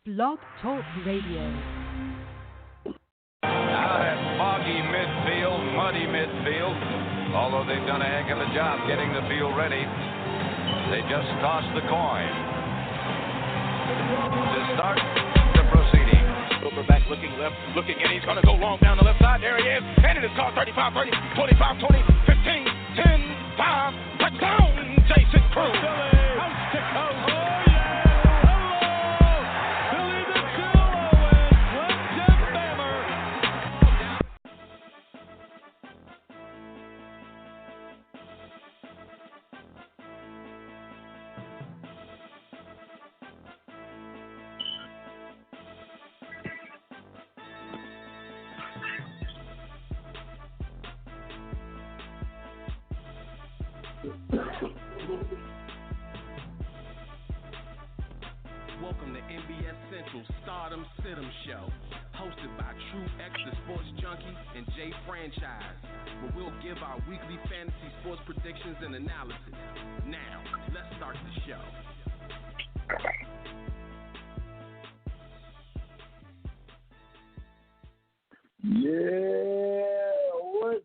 Blog Talk Radio. Now that foggy midfield, muddy midfield, although they've done a heck of a job getting the field ready, they just tossed the coin to start the proceeding. Silverback looking left, looking in. He's going to go long down the left side. There he is. And it is called 35, 30, 25, 20, 15, 10, 5. Touchdown, Jason Cruz. Coast to coast. Welcome to NBS Central's Startem Sitem show, hosted by True X, the sports junkie, and J Franchise, where we'll give our weekly fantasy sports predictions and analysis. Now, let's start the show. Yeah, what's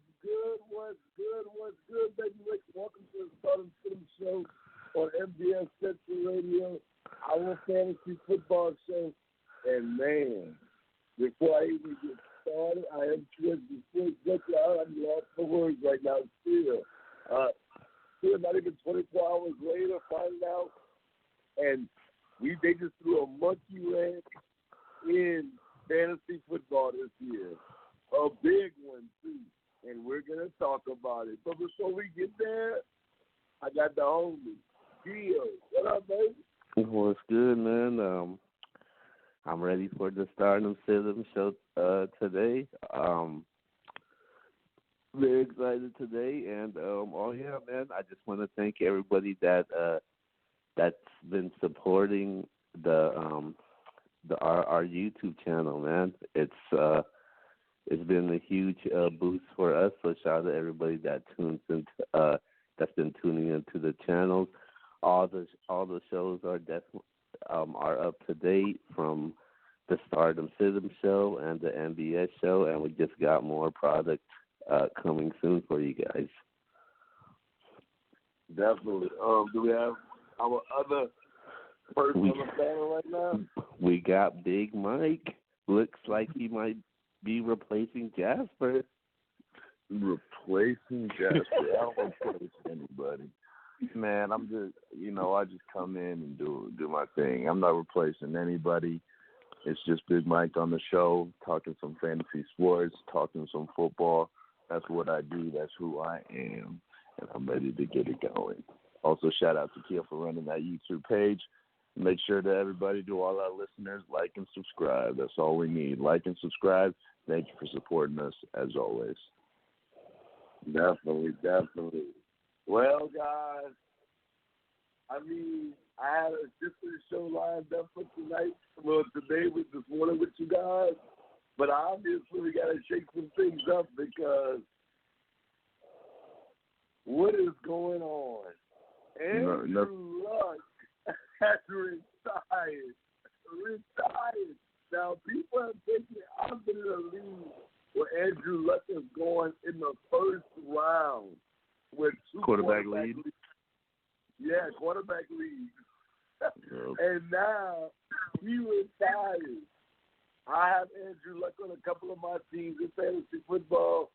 good, baby? Welcome to the Startem Sitem show on MBS Central Radio, our fantasy football show. And man, before I even get started, I am True X, I'm lost for words right now. Still not even 24 hours later, finding out, and they just threw a monkey wrench in fantasy football this year. A big one, too. And we're going to talk about it. But before we get there, I got the homie, Gio. What up, baby? What's good, man? I'm ready for the Startem Sitem show today. Very excited today. And, man, I just want to thank everybody that's been supporting our YouTube channel, man. It's been a huge boost for us. So shout out to everybody that tunes in, that's been tuning into the channels. All the shows are are up to date, from the Startem Sitem show and the MBS show, and we just got more product coming soon for you guys. Definitely. Do we have our other person on the panel right now? We got Big Mike. Looks like he might be replacing Jasper. Replacing Jasper? I don't replace anybody. Man, I'm just, I just come in and do my thing. I'm not replacing anybody. It's just Big Mike on the show, talking some fantasy sports, talking some football. That's what I do. That's who I am, and I'm ready to get it going. Also, shout out to Kia for running that YouTube page. Make sure that everybody, to all our listeners, like and subscribe. That's all we need. Like and subscribe. Thank you for supporting us, as always. Definitely. Well, guys, I had a different show lined up for tonight. Well, today with this morning with you guys. But obviously, we got to shake some things up because what is going on? Andrew Luck has retired. Now, people have taken it. I've been in a league where Andrew Luck is going in the first round with two quarterback lead. Yeah, quarterback lead. And now he retired. I have Andrew Luck on a couple of my teams in fantasy football.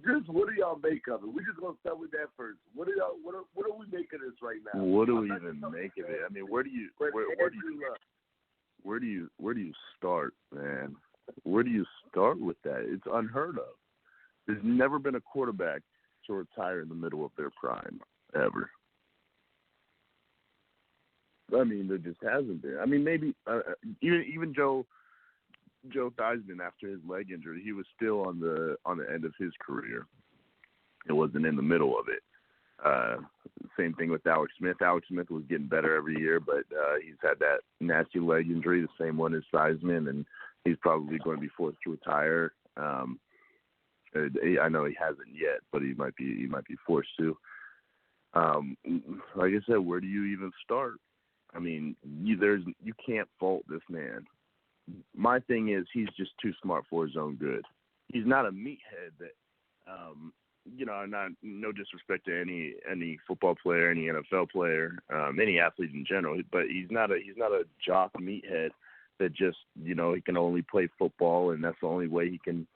Just what do y'all make of it? We're just gonna start with that first. What are we making of this right now? What do we even make of it? I mean, where do you start, man? Where do you start with that? It's unheard of. There's never been a quarterback to retire in the middle of their prime, ever. I mean, there just hasn't been. I mean, maybe even Joe Theismann, after his leg injury, he was still on the end of his career. It wasn't in the middle of it. Same thing with Alex Smith. Alex Smith was getting better every year, but he's had that nasty leg injury, the same one as Theismann, and he's probably going to be forced to retire. I know he hasn't yet, but he might be forced to. Like I said, where do you even start? I mean, you can't fault this man. My thing is he's just too smart for his own good. He's not a meathead that, no disrespect to any football player, any NFL player, any athlete in general, but he's not a jock meathead that just, he can only play football and that's the only way he can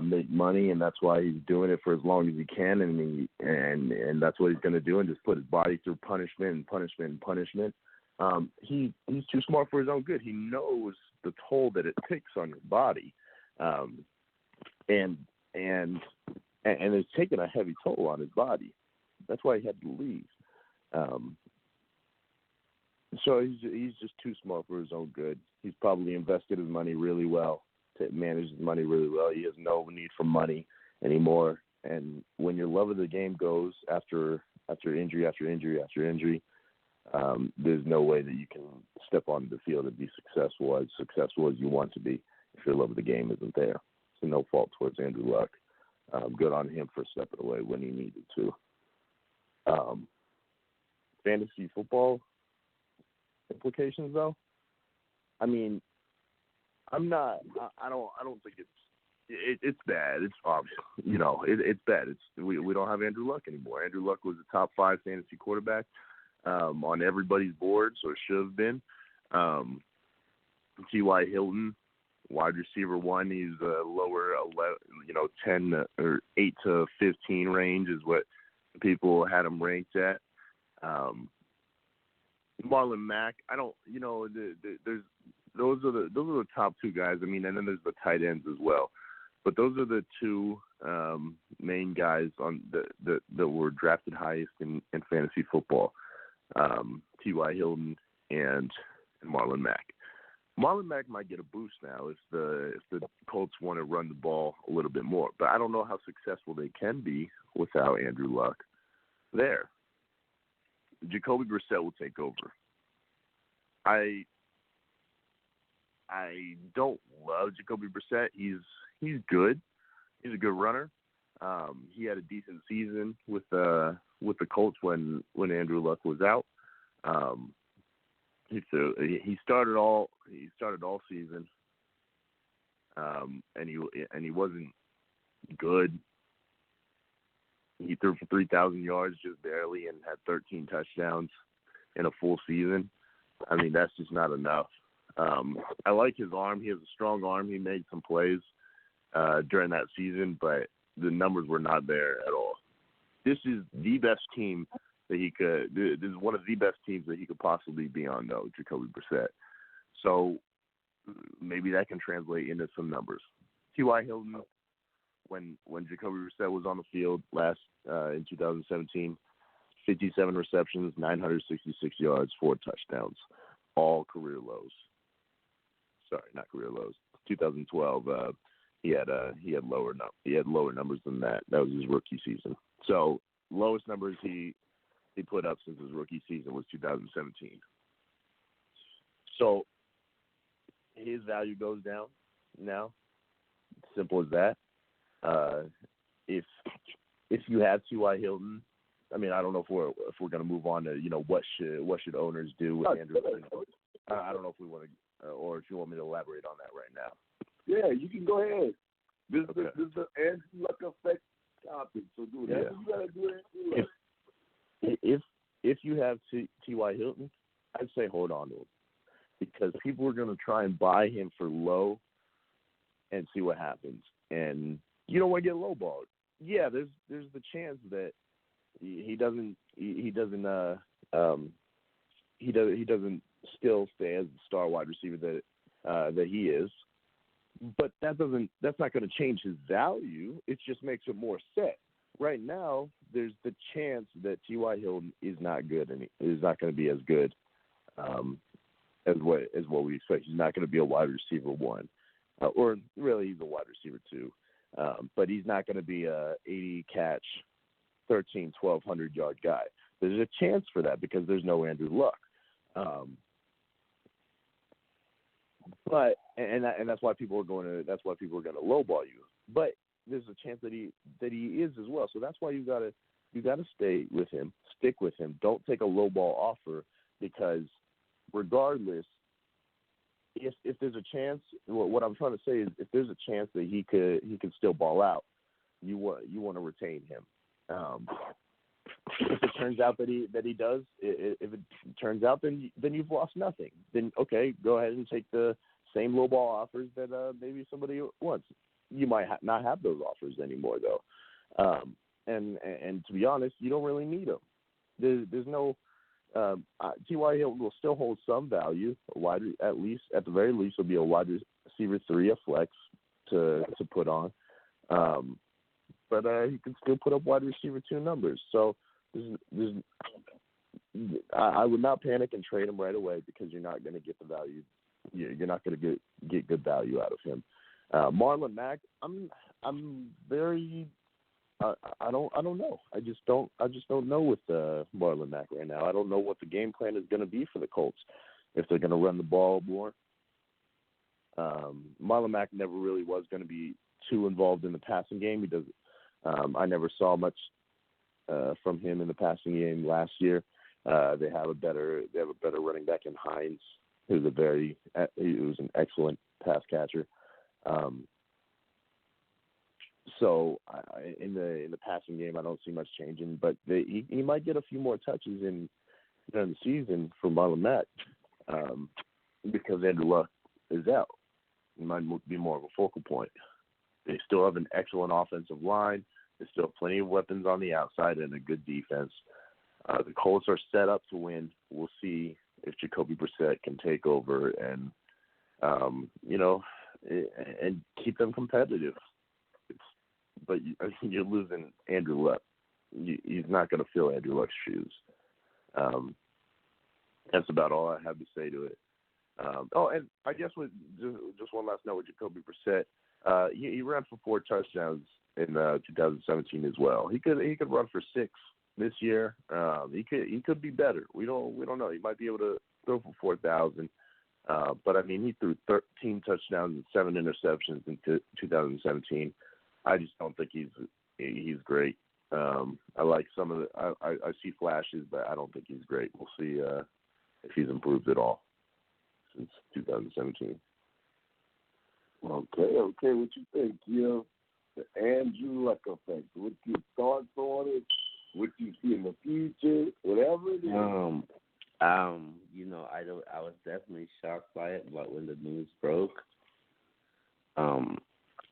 make money, and that's why he's doing it for as long as he can, and that's what he's going to do, and just put his body through punishment and punishment and punishment. He's too smart for his own good. He knows the toll that it takes on your body, and it's taken a heavy toll on his body. That's why he had to leave. So he's just too smart for his own good. He's probably invested his money really well, to manage his money really well. He has no need for money anymore. And when your love of the game goes after injury after injury after injury, there's no way that you can step onto the field and be successful as you want to be if your love of the game isn't there. So no fault towards Andrew Luck. Good on him for stepping away when he needed to. Fantasy football implications, though. I mean, I don't think it's bad. It's obvious, it's bad. We don't have Andrew Luck anymore. Andrew Luck was a top 5 fantasy quarterback on everybody's boards, or should have been. T.Y. Hilton, wide receiver 1, he's lower 11, 10 or 8 to 15 range is what people had him ranked at. Marlon Mack, there's those are the top 2 guys. I mean, and then there's the tight ends as well. But those are the 2 main guys on that were drafted highest in fantasy football. T.Y. Hilton and Marlon Mack. Marlon Mack might get a boost now if the Colts want to run the ball a little bit more. But I don't know how successful they can be without Andrew Luck there. Jacoby Brissett will take over. I don't love Jacoby Brissett. He's good. He's a good runner. He had a decent season with the Colts when Andrew Luck was out. He started all season, and he wasn't good. He threw for 3,000 yards just barely and had 13 touchdowns in a full season. I mean, that's just not enough. I like his arm. He has a strong arm. He made some plays during that season, but the numbers were not there at all. This is the best team that he could. This is one of the best teams that he could possibly be on, though, Jacoby Brissett. So maybe that can translate into some numbers. T.Y. Hilton, when Jacoby Brissett was on the field last in 2017, 57 receptions, 966 yards, 4 touchdowns, all career lows. Sorry, not career lows. 2012, he had lower numbers than that. That was his rookie season. So lowest numbers he put up since his rookie season was 2017. So his value goes down now. Simple as that. If you have T.Y. Hilton, I mean, I don't know if we're going to move on to what should owners do with Andrew Hilton. I don't know if we want to, or if you want me to elaborate on that right now. Yeah, you can go ahead. This is the Andrew Luck effect topic. So do that. Yeah. You gotta do it. If you have T.Y. Hilton, I'd say hold on to him, because people are going to try and buy him for low and see what happens. And you don't want to get lowballed. Yeah, there's the chance that he doesn't still stay as the star wide receiver that he is. But that's not going to change his value. It just makes it more set. Right now, there's the chance that T.Y. Hilton is not good, and is not going to be as good as what we expect. He's not going to be a wide receiver 1, or really he's a wide receiver 2. But he's not going to be a 80-catch, 1,200 yard guy. There's a chance for that because there's no Andrew Luck. But that's why people are going to lowball you. But there's a chance that he is as well. So that's why you gotta stay with him, stick with him. Don't take a lowball offer because regardless, if there's a chance, what I'm trying to say is if there's a chance that he could still ball out, you want to retain him. If it turns out that he does, if it turns out, then you've lost nothing. Then okay, go ahead and take the same low ball offers that maybe somebody wants. You might not have those offers anymore though, and to be honest, you don't really need them. There's no T.Y. Hilton will still hold some value. At the very least, will be a wide receiver 3, a flex to put on. But he can still put up wide receiver 2 numbers. So I would not panic and trade him right away because you're not going to get the value. You're not going to get good value out of him. Marlon Mack, I'm very. I don't know. I just don't know with Marlon Mack right now. I don't know what the game plan is going to be for the Colts. If they're going to run the ball more. Marlon Mack never really was going to be too involved in the passing game. He does. I never saw much from him in the passing game last year. They have a better running back in Hines, who was an excellent pass catcher. So in the passing game, I don't see much changing, but he might get a few more touches during the season for Marlon Mack because Andrew Luck is out. He might be more of a focal point. They still have an excellent offensive line. They still have plenty of weapons on the outside and a good defense. The Colts are set up to win. We'll see if Jacoby Brissett can take over and and keep them competitive. But you're losing Andrew Luck. He's not going to fill Andrew Luck's shoes. That's about all I have to say to it. And I guess just one last note with Jacoby Brissett. He ran for 4 touchdowns in 2017 as well. He could run for 6 this year. He could be better. We don't know. He might be able to throw for 4,000. But I mean, he threw 13 touchdowns and 7 interceptions in 2017. I just don't think he's great. I like some of the. I see flashes, but I don't think he's great. We'll see if he's improved at all since 2017. Okay. What you think, the Andrew Luck effect? What's your thoughts on it? What you see in the future? Whatever it is. I was definitely shocked by it, but when the news broke,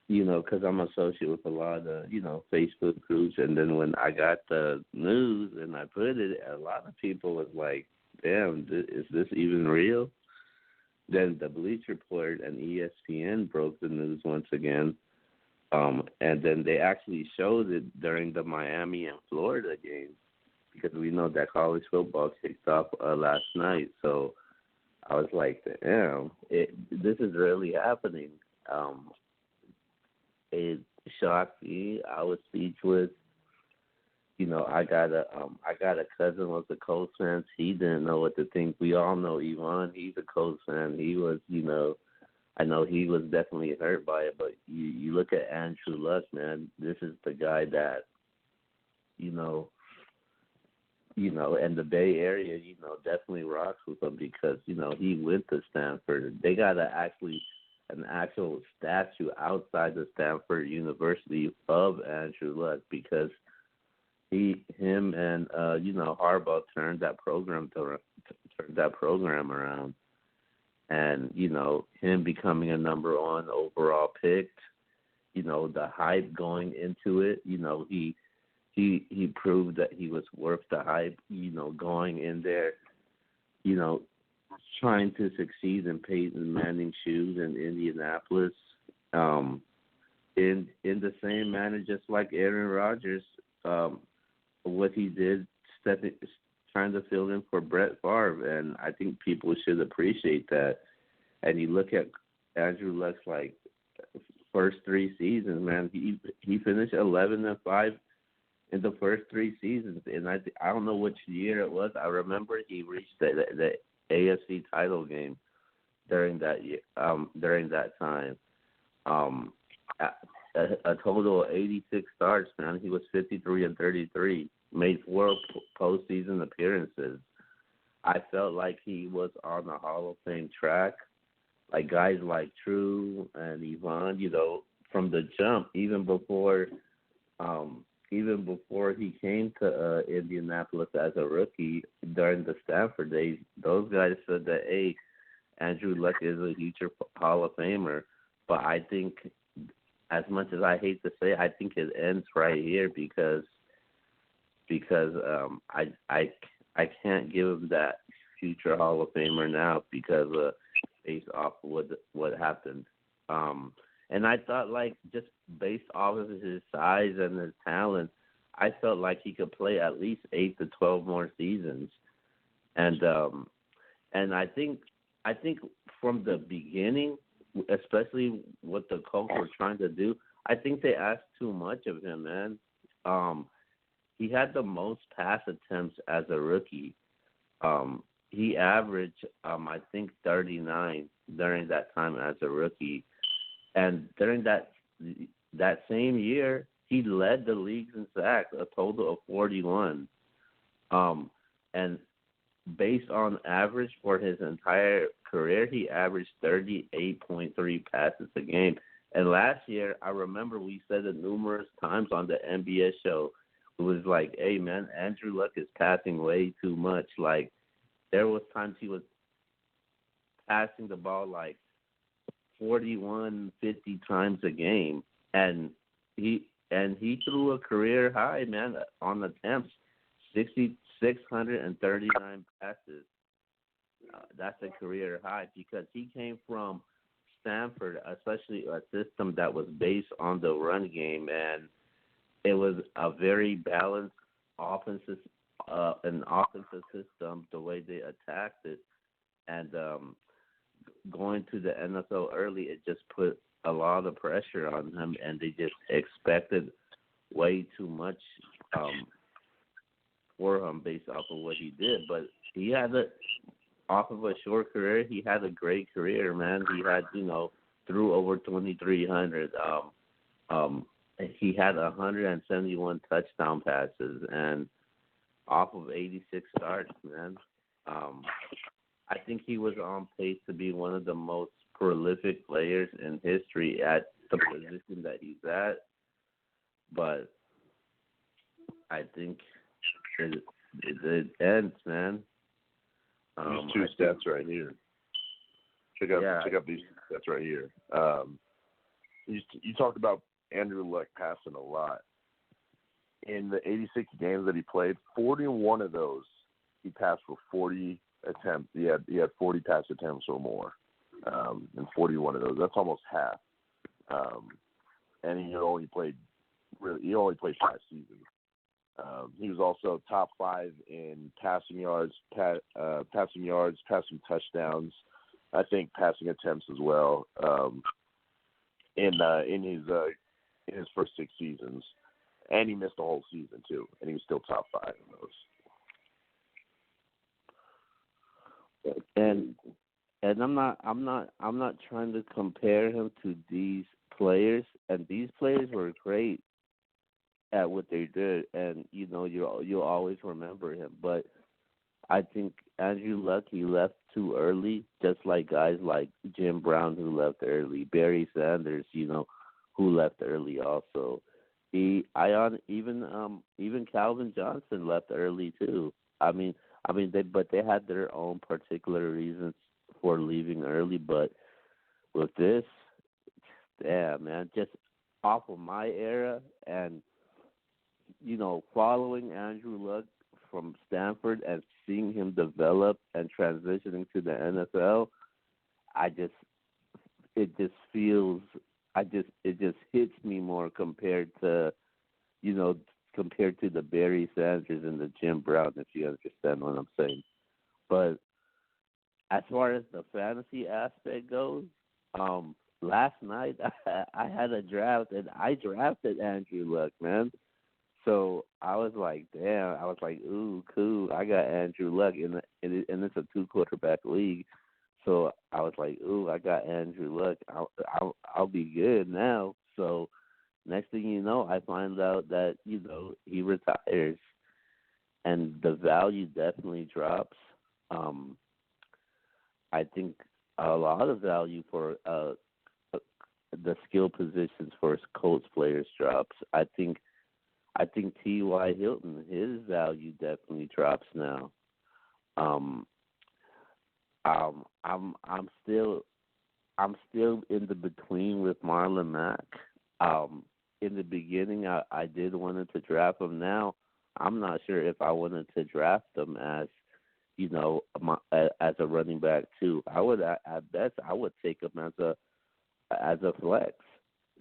because I'm associated with a lot of, Facebook groups, and then when I got the news and I put it, a lot of people was like, damn, is this even real? Then the Bleacher Report and ESPN broke the news once again, and then they actually showed it during the Miami and Florida game because we know that college football kicked off last night. So I was like, damn, this is really happening. It shocked me. I was speechless. I got a cousin was a Colts fan. He didn't know what to think. We all know Yvonne. He's a Colts fan. He was, I know he was definitely hurt by it. But you look at Andrew Luck, man. This is the guy that, and the Bay Area, definitely rocks with him because he went to Stanford. They got an actual statue outside the Stanford University of Andrew Luck because him and Harbaugh turned that program around, and him becoming a number 1 overall pick, the hype going into it, he proved that he was worth the hype, going in there, trying to succeed in Peyton Manning's shoes in Indianapolis, in the same manner, just like Aaron Rodgers, what he did, trying to fill in for Brett Favre, and I think people should appreciate that. And you look at Andrew Luck's first 3 seasons, man, he finished 11-5 in the first 3 seasons, and I don't know which year it was. I remember he reached the AFC title game during that year, during that time. A total of 86 starts, man. He was 53-33, made 4 postseason appearances. I felt like he was on the Hall of Fame track. Like guys like True and Yvonne, from the jump, even before he came to Indianapolis as a rookie during the Stanford days, those guys said that, hey, Andrew Luck is a future Hall of Famer. But I think, as much as I hate to say, I think it ends right here because I can't give him that future Hall of Famer now because based off of what happened. And I thought, like, just based off of his size and his talent, I felt like he could play at least 8 to 12 more seasons. And I think from the beginning, especially what the Colts were trying to do, I think they asked too much of him, man. He had the most pass attempts as a rookie. He averaged, I think, 39 during that time as a rookie. And during that same year, he led the league in sacks, a total of 41. And based on average for his entire career, he averaged 38.3 passes a game. And last year, I remember we said it numerous times on the NBA show. It was like, hey, man, Andrew Luck is passing way too much. Like, there was times he was passing the ball like 41, 50 times a game. And he threw a career high, man, on attempts, 639 passes. That's a career high because he came from Stanford, especially a system that was based on the run game, and it was a very balanced offensive system, the way they attacked it. And going to the NFL early, it just put a lot of pressure on him, and they just expected way too much for him based off of what he did. But he had off of a short career, he had a great career, man. He had, threw over 2,300. He had 171 touchdown passes and off of 86 starts, man. I think he was on pace to be one of the most prolific players in history at the position that he's at. But I think it ends, man. These two stats right here. Check out these stats right here. You talked about Andrew Luck passing a lot. In the 86 games that he played, 41 of those he passed for 40 attempts. He had 40 pass attempts or more, in 41 of those. That's almost half. And he only played 5 seasons. He was also top 5 in passing yards, passing touchdowns. I think passing attempts as well. In his first 6 seasons, and he missed a whole season too, and he was still top 5 in those. And I'm not trying to compare him to these players, and these players were great at what they did, and you'll always remember him. But I think Andrew Luck, he left too early, just like guys like Jim Brown who left early, Barry Sanders, who left early also. Even Calvin Johnson left early too. They had their own particular reasons for leaving early, but with this, damn, man, just off of my era and following Andrew Luck from Stanford and seeing him develop and transitioning to the NFL, it just hits me more compared to the Barry Sanders and the Jim Brown, if you understand what I'm saying. But as far as the fantasy aspect goes, last night I had a draft and I drafted Andrew Luck, man. So I was like, damn. I was like, ooh, cool. I got Andrew Luck, and it's a 2-quarterback league. So I was like, ooh, I got Andrew Luck. I'll be good now. So next thing you know, I find out that he retires, and the value definitely drops. I think a lot of value for the skill positions for Colts players drops. I think T.Y. Hilton, his value definitely drops now. I'm still in the between with Marlon Mack. In the beginning, I did wanted to draft him. Now, I'm not sure if I wanted to draft him as, as a running back too. I would at best I would take him as a flex.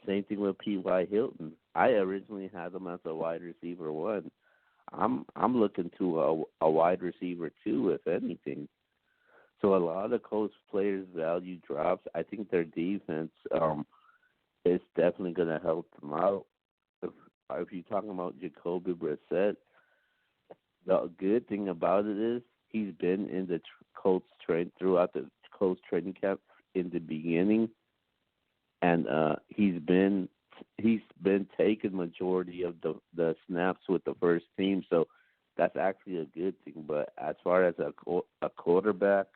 Same thing with P.Y. Hilton. I originally had him as a wide receiver 1. I'm looking to a wide receiver 2, if anything. So a lot of Colts players' value drops. I think their defense is definitely going to help them out. If you're talking about Jacoby Brissett, the good thing about it is he's been in the Colts throughout the Colts training camp in the beginning, and he's been taking majority of the snaps with the first team, so that's actually a good thing. But as far as a quarterback,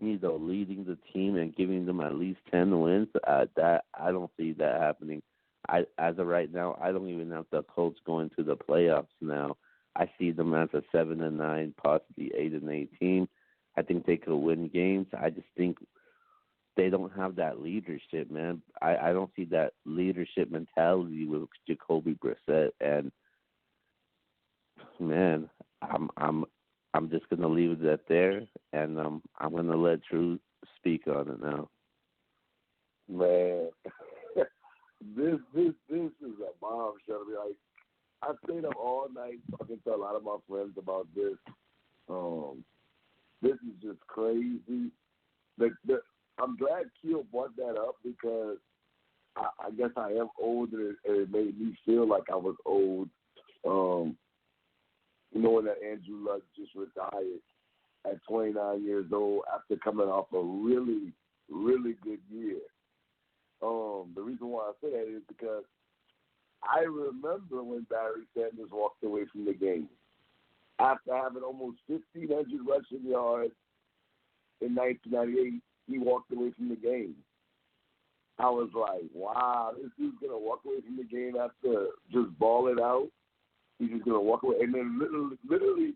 leading the team and giving them at least 10 wins, that I don't see that happening. As of right now, I don't even have the Colts going to the playoffs now. I see them as a 7-9, possibly 8-8 team. I think they could win games. I just think they don't have that leadership, man. I don't see that leadership mentality with Jacoby Brissett, and man, I'm just gonna leave it at there, and I'm gonna let Drew speak on it now. Man, this is a bombshell. Like, I stayed up all night talking to a lot of my friends about this. This is just crazy. I'm glad Keel brought that up because I guess I am old, and it made me feel like I was old. Knowing that Andrew Luck just retired at 29 years old after coming off a really, really good year. The reason why I say that is because I remember when Barry Sanders walked away from the game. After having almost 1,500 rushing yards in 1998, he walked away from the game. I was like, wow, this dude's going to walk away from the game after just balling out. He's just going to walk away. And then literally,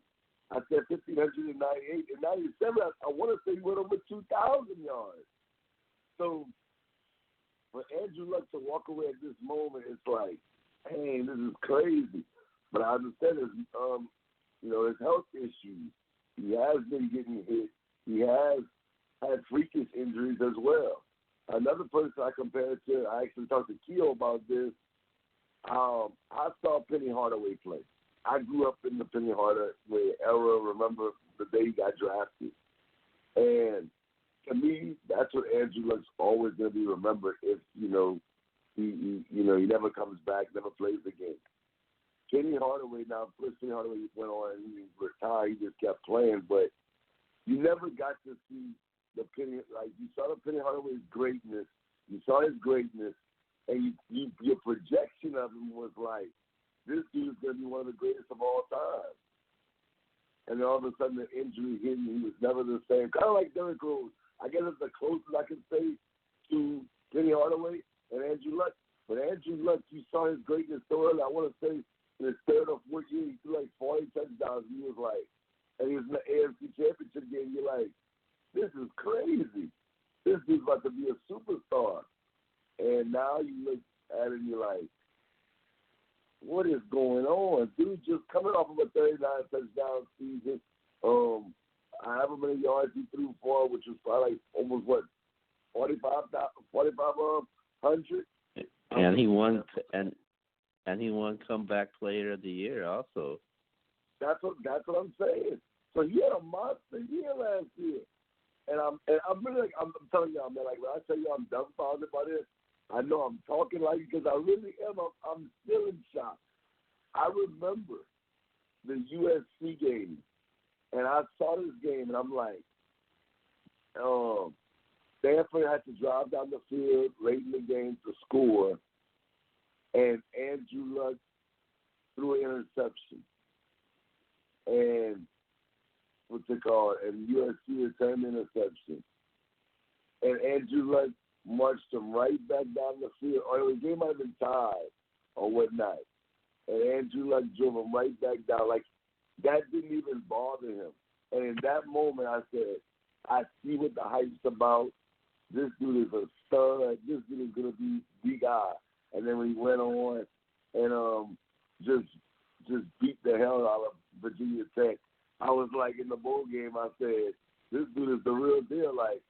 I said 1,598. In 97, I want to say he went over 2,000 yards. So for Andrew Luck to walk away at this moment, it's like, hey, this is crazy. But I understand his health issues. He has been getting hit. He has had freakish injuries as well. Another person I compared to, I actually talked to Keo about this. I saw Penny Hardaway play. I grew up in the Penny Hardaway era. Remember the day he got drafted, and to me, that's what Andrew Luck's always going to be remembered. If he never comes back, never plays again. Penny Hardaway, now of course Penny Hardaway went on and he retired. He just kept playing, but you never got to see the Penny. Like, you saw the Penny Hardaway's greatness. You saw his greatness. And your projection of him was like, this dude's going to be one of the greatest of all time. And then all of a sudden the injury hit him. He was never the same. Kind of like Derrick Rose. I guess it's the closest I can say to Penny Hardaway and Andrew Luck. But Andrew Luck, you saw his greatness so early. I want to say in his third or fourth year, he threw like 40 touchdowns. He was like, and he was in the AFC Championship game. You're like, this is crazy. This dude's about to be a superstar. And now you look at it and you're like, what is going on? Dude just coming off of a 39 touchdown season. However many yards he threw for, which was probably like almost 4,500. And he won and he won comeback player of the year also. That's what I'm saying. So he had a monster year last year. And I'm really like, I'm telling y'all, man, like when I tell you I'm dumbfounded by this, I know I'm talking like it because I really am. I'm still in shock. I remember the USC game, and I saw this game, and I'm like, Stanford had to drive down the field late in the game to score, and Andrew Luck threw an interception. And and USC returned the interception. And Andrew Luck marched him right back down the field. Or the game might have been tied or whatnot. And Andrew Luck drove him right back down. Like, that didn't even bother him. And in that moment, I said, I see what the hype's about. This dude is a stud. This dude is going to be the guy. And then when he went on and just beat the hell out of Virginia Tech, I was like, in the bowl game, I said, this dude is the real deal. Like,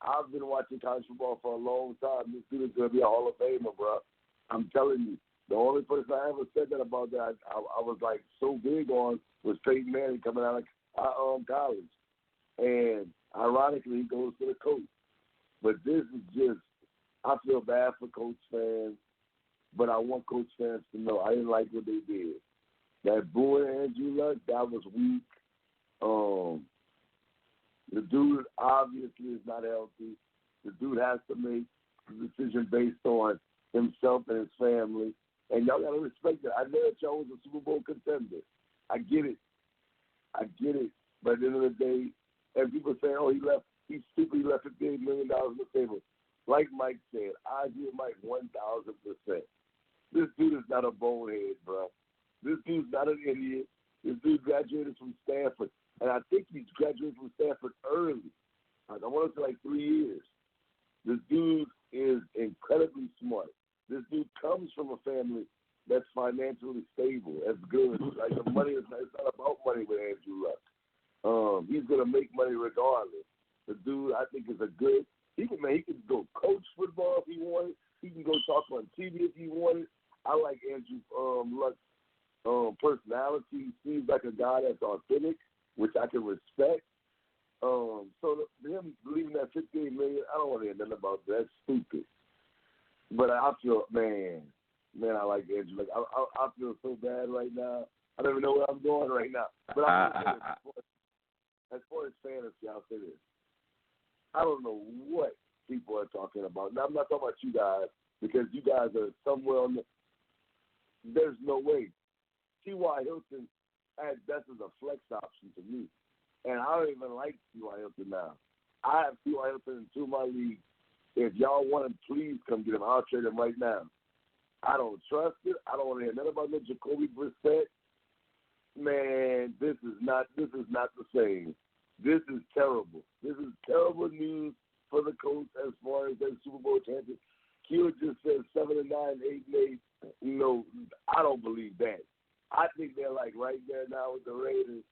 I've been watching college football for a long time. This dude is going to be a Hall of Famer, bro. I'm telling you. The only person I ever said that about that I was like so big on was Peyton Manning coming out of college. And ironically, he goes to the coach. But this is just, I feel bad for Colts fans, but I want Colts fans to know I didn't like what they did. That booing Andrew Luck, that was weak. The dude obviously is not healthy. The dude has to make a decision based on himself and his family. And y'all got to respect it. I know that y'all was a Super Bowl contender. I get it. But at the end of the day, and people say, oh, he's stupid, he left $58 million on the table. Like Mike said, I agree with Mike 1,000%. This dude is not a bonehead, bro. This dude's not an idiot. This dude graduated from Stanford. And I think he graduated from Stanford early. I want to say like 3 years. This dude is incredibly smart. This dude comes from a family that's financially stable, that's good. Like the money it's not about money with Andrew Luck. He's gonna make money regardless. The dude, I think, is a good. He can go coach football if he wanted. He can go talk on TV if he wanted. I like Andrew Luck's personality. He seems like a guy that's authentic, which I can respect. So him leaving that $58 million, I don't want to hear nothing about that. That's stupid. But I feel, man, I like Andrew. Like I feel so bad right now. I don't even know where I'm going right now. But as far as fantasy, I'll say this. I don't know what people are talking about. Now, I'm not talking about you guys because you guys are somewhere on the. There's no way. T.Y. Hilton at best is a flex option to me. And I don't even like T.Y. Hilton now. I have T.Y. Hilton in two of my leagues. If y'all want him, please come get him. I'll trade him right now. I don't trust it. I don't want to hear nothing about no Jacoby Brissett. Man, this is not the same. This is terrible. This is terrible news for the Colts as far as their Super Bowl chances. Q just said 7-9, 8-8. No, I don't believe that. I think they're like right there now with the Raiders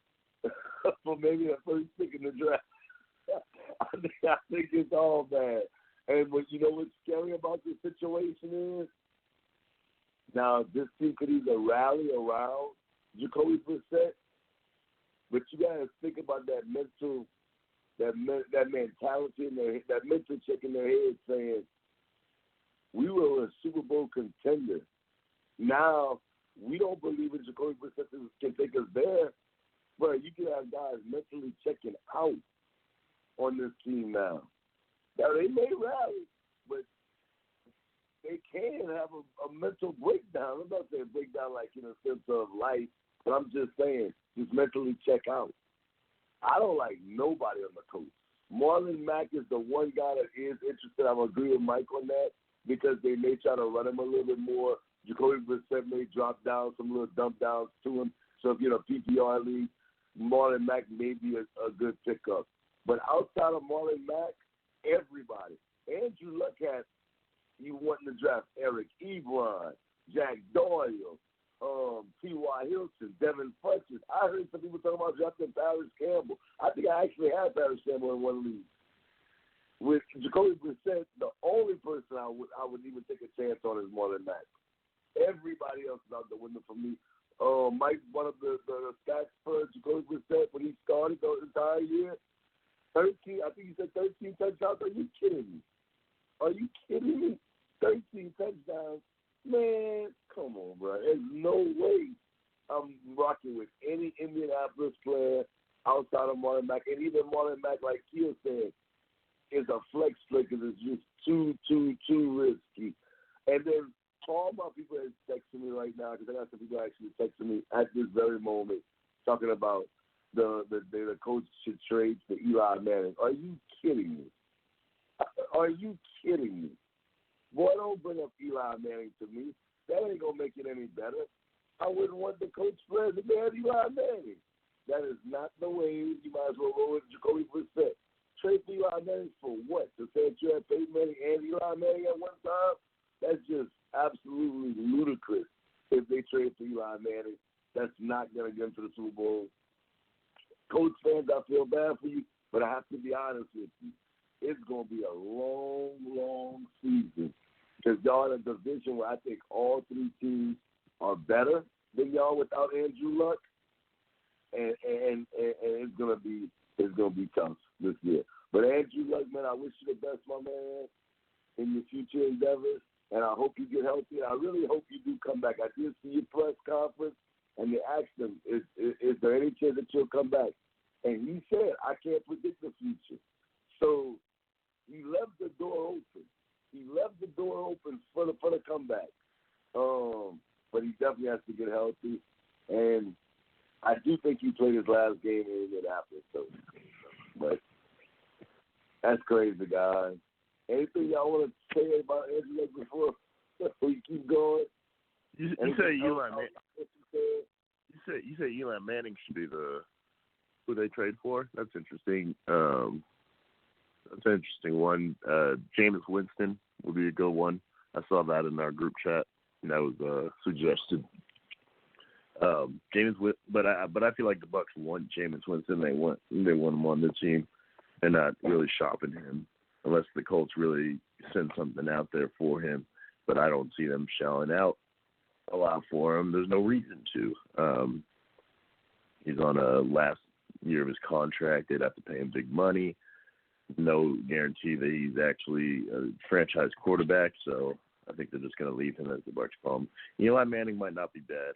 for maybe the first pick in the draft. I think it's all bad. And you know what's scary about this situation is, now this team could either rally around Jacoby Brissett, but you got to think about that mentality in their, that mental check in their head saying, we were a Super Bowl contender. Now, we don't believe in Jacoby Brissett can take us there, but you can have guys mentally checking out on this team now. Now, they may rally, but they can have a mental breakdown. I'm not saying breakdown like in a sense of life, but I'm just saying just mentally check out. I don't like nobody on the coach. Marlon Mack is the one guy that is interested. I would agree with Mike on that because they may try to run him a little bit more. Jacoby Brissett may drop down some little dump downs to him. So if you're in a PPR league, Marlon Mack may be a good pickup. But outside of Marlon Mack, everybody. Andrew Luck had you wanting to draft Eric Ebron, Jack Doyle, T.Y. Hilton, Devin Funchess. I heard some people talking about drafting Paris Campbell. I think I actually had Paris Campbell in one league. With Jacoby Brissett, the only person I would even take a chance on is Marlon Mack. Everybody else is out the window for me. Mike, one of the stats for Jacoby Brissett when he started the entire year, 13. I think he said 13 touchdowns. Are you kidding me? 13 touchdowns. Man, come on, bro. There's no way I'm rocking with any Indianapolis player outside of Marlon Mack. And even Marlon Mack, like Keel said, is a flex play because it's just too risky. And then all my people are texting me right now because I got some people actually texting me at this very moment talking about the coach should trade for Eli Manning. Are you kidding me? Are you kidding me? Boy, don't bring up Eli Manning to me. That ain't going to make it any better. I wouldn't want the coach president to have Eli Manning. That is not the way. You might as well roll with Jacoby Brissett. Trade for Eli Manning for what? To say that you had Peyton Manning and Eli Manning at one time? That's just absolutely ludicrous if they trade for Eli Manning. That's not going to get them to the Super Bowl. Colts fans, I feel bad for you, but I have to be honest with you. It's going to be a long, long season because y'all in a division where I think all three teams are better than y'all without Andrew Luck, and it's going to be tough this year. But Andrew Luck, man, I wish you the best, my man, in your future endeavors, and I hope you get healthy. I really hope you do come back. I did see your press conference, and they asked him, is there any chance that you'll come back? And he said, I can't predict the future. So he left the door open. He left the door open for the comeback. But he definitely has to get healthy. And I do think he played his last game in Indianapolis. So, but that's crazy, guys. Anything y'all want to say about Andrew Luck before we keep going? You say Eli Manning. You say Eli Manning should be who they trade for. That's interesting. That's an interesting one. Jameis Winston would be a good one. I saw that in our group chat, and that was suggested. But I feel like the Bucs want Jameis Winston. They want him on the team. They're not really shopping him unless the Colts really send something out there for him. But I don't see them shelling out a lot for him. There's no reason to. He's on a last year of his contract. They'd have to pay him big money. No guarantee that he's actually a franchise quarterback. So I think they're just going to leave him as the Bucs problem. Eli Manning might not be bad.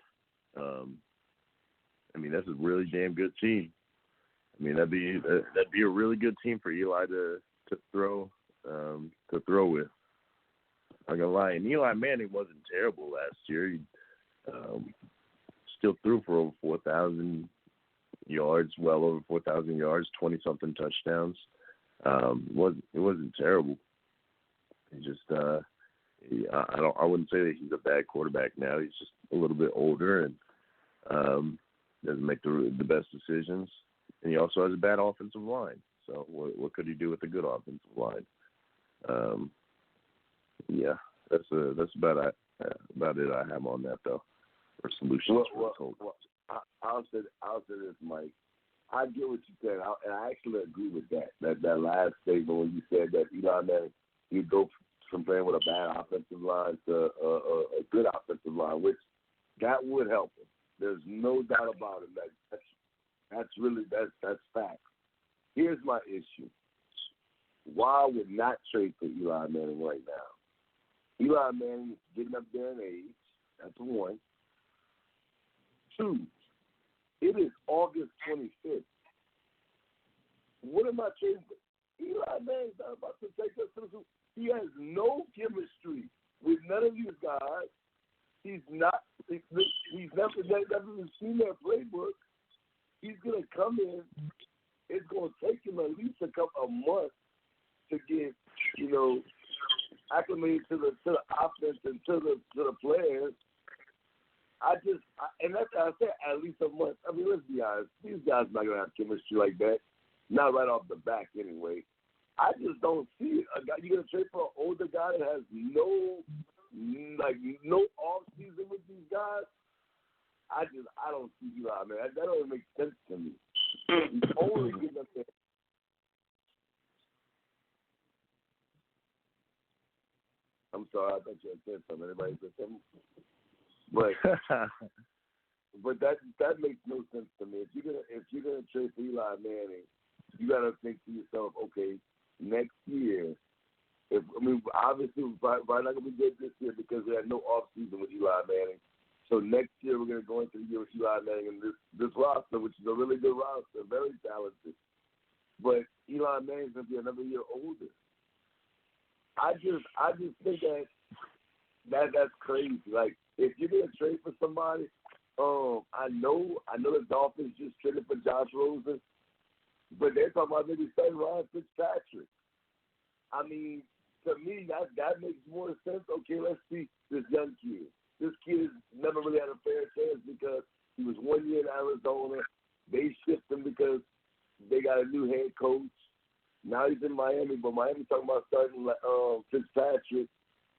I mean, that's a really damn good team. I mean, that'd be a really good team for Eli to throw with. I'm gonna lie, and Eli Manning wasn't terrible last year. He still threw for over 4,000 yards, well over 4,000 yards, 20-something touchdowns. It wasn't terrible. He just I wouldn't say that he's a bad quarterback now. He's just a little bit older and doesn't make the best decisions. And he also has a bad offensive line. So what could he do with a good offensive line? Yeah, that's about it I have on that though. For solutions for the Colts. I'll say this, Mike. I get what you said, and I actually agree with that. That last statement when you said that Eli Manning, you go from playing with a bad offensive line to a good offensive line, which that would help him. There's no doubt about it. That's fact. Here's my issue. Why would not trade for Eli Manning right now? Eli Manning is getting up there in age. That's one. Two, it is August 25th. What am I trading for? Eli Manning's not about to take us to the Super Bowl. He has no chemistry with none of these guys. He's never seen their playbook. He's going to come in. It's going to take him at least a couple of months to get, acclimated to the offense and to the players. And that's I said at least a month. I mean, let's be honest. These guys are not going to have chemistry like that. Not right off the back, anyway. I just don't see it. You're going to trade for an older guy that has no off season with these guys. I don't see Eli, man. That don't make sense to me. He's only getting up there. I'm sorry, I thought you had said something. Anybody said something? But that makes no sense to me. If you're gonna trade for Eli Manning, you gotta think to yourself, okay, next year. Obviously we're probably not gonna be good this year because we had no off season with Eli Manning. So next year we're gonna go into the year with Eli Manning and this roster, which is a really good roster, very talented. But Eli Manning's gonna be another year older. I just think that's crazy. Like, if you're gonna trade for somebody, I know the Dolphins just traded for Josh Rosen, but they're talking about maybe starting Ryan Fitzpatrick. I mean, to me, that makes more sense. Okay, let's see this young kid. This kid has never really had a fair chance because he was 1 year in Arizona. They shipped him because they got a new head coach. Now he's in Miami, but Miami's talking about starting Fitzpatrick.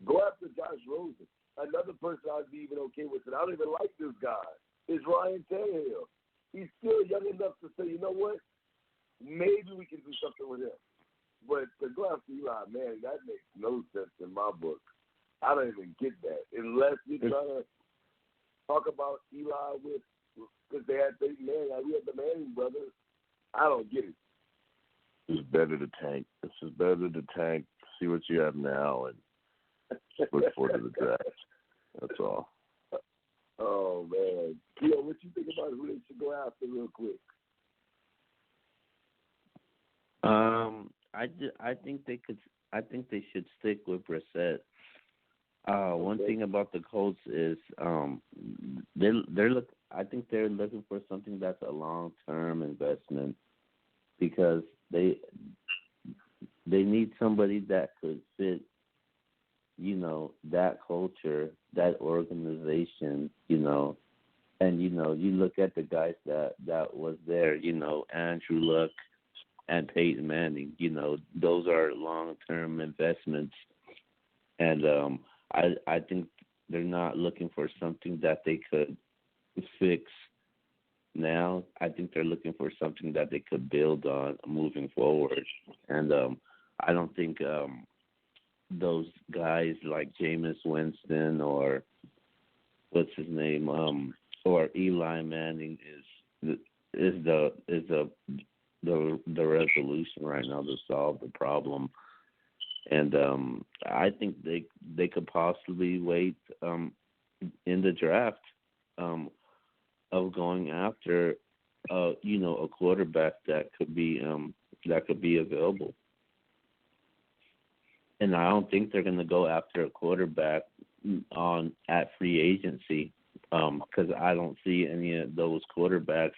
Go after Josh Rosen. Another person I'd be even okay with, and I don't even like this guy, is Ryan Tannehill. He's still young enough to say, you know what, maybe we can do something with him. But to go after Eli, man, that makes no sense in my book. I don't even get that. Unless you're trying to talk about Eli because they had Peyton Manning, like we had the Manning brothers. I don't get it. It's better to tank. This is better to tank, see what you have now, and look forward to the draft. That's all. Oh, man. Yo, what you think about who they should go after real quick? I think they should stick with Brissett. One thing about the Colts is I think they're looking for something that's a long-term investment because they need somebody that could fit, that culture, that organization, and you look at the guys that was there, Andrew Luck and Peyton Manning, those are long-term investments, and I think they're not looking for something that they could fix now. I think they're looking for something that they could build on moving forward, and I don't think those guys like Jameis Winston or what's his name, or Eli Manning is the resolution right now to solve the problem. And I think they could possibly wait in the draft of going after a quarterback that could be available. And I don't think they're going to go after a quarterback at free agency because I don't see any of those quarterbacks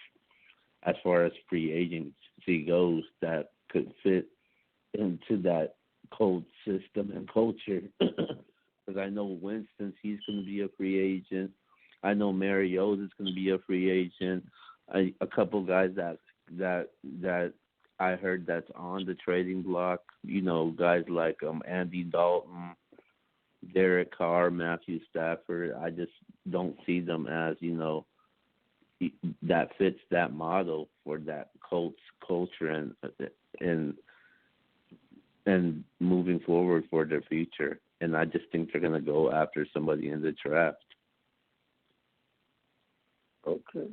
as far as free agency goes that could fit into that Colts system and culture. Because I know Winston, he's going to be a free agent. I know Mariota's going to be a free agent. A couple guys that I heard that's on the trading block, guys like Andy Dalton, Derek Carr, Matthew Stafford. I just don't see them as, that fits that model for that Colts culture and moving forward for their future. And I just think they're going to go after somebody in the draft. Okay.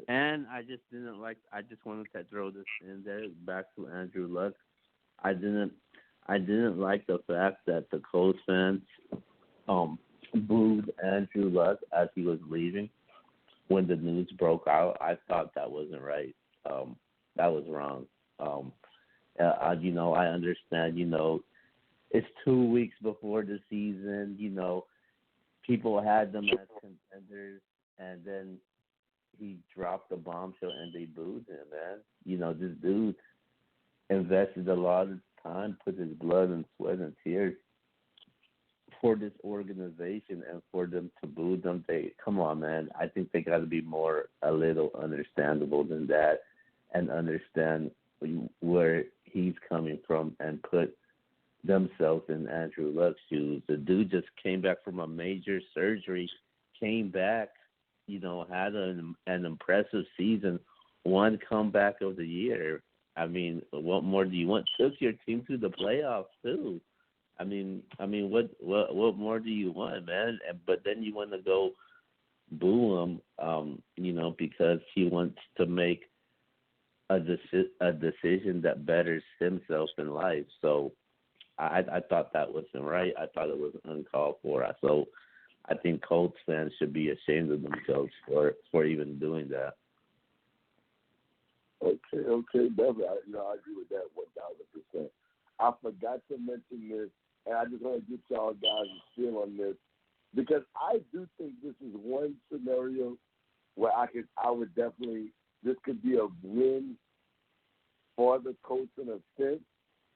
And I just didn't like. I just wanted to throw this in there back to Andrew Luck. I didn't like the fact that the Colts fans booed Andrew Luck as he was leaving when the news broke out. I thought that wasn't right. That was wrong. I understand. It's 2 weeks before the season. People had them as contenders, and then he dropped the bombshell and they booed him, man. This dude invested a lot of time, put his blood and sweat and tears for this organization, and for them to boo them, come on, man. I think they got to be a little understandable than that and understand where he's coming from and put themselves in Andrew Luck's shoes. The dude just came back from a major surgery, came back, had an impressive season, one comeback of the year. I mean, what more do you want? Took your team to the playoffs too. I mean, what more do you want, man? But then you want to go boo him, because he wants to make a decision that betters himself in life. So I thought that wasn't right. I thought it was uncalled for. So I think Colts fans should be ashamed of themselves for even doing that. Okay, definitely. I agree with that 1,000%. I forgot to mention this, and I just want to get y'all guys' feel on this. because I do think this is one scenario where I would definitely, this could be a win for the Colts in a sense,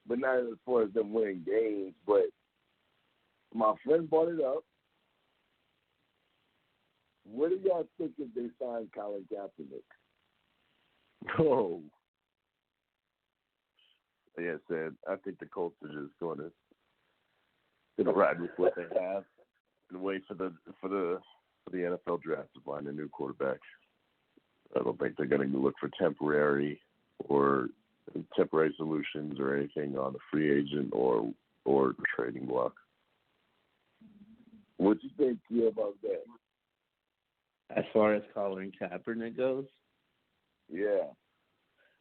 but not as far as them winning games. But my friend brought it up. What do y'all think if they sign Colin Kaepernick? Oh. Like I said, I think the Colts are just going to ride with what they have and wait for the NFL draft to find a new quarterback. I don't think they're going to look for temporary solutions or anything on the free agent or trading block. What do you think, Kia, about that? As far as Colin Kaepernick goes? Yeah.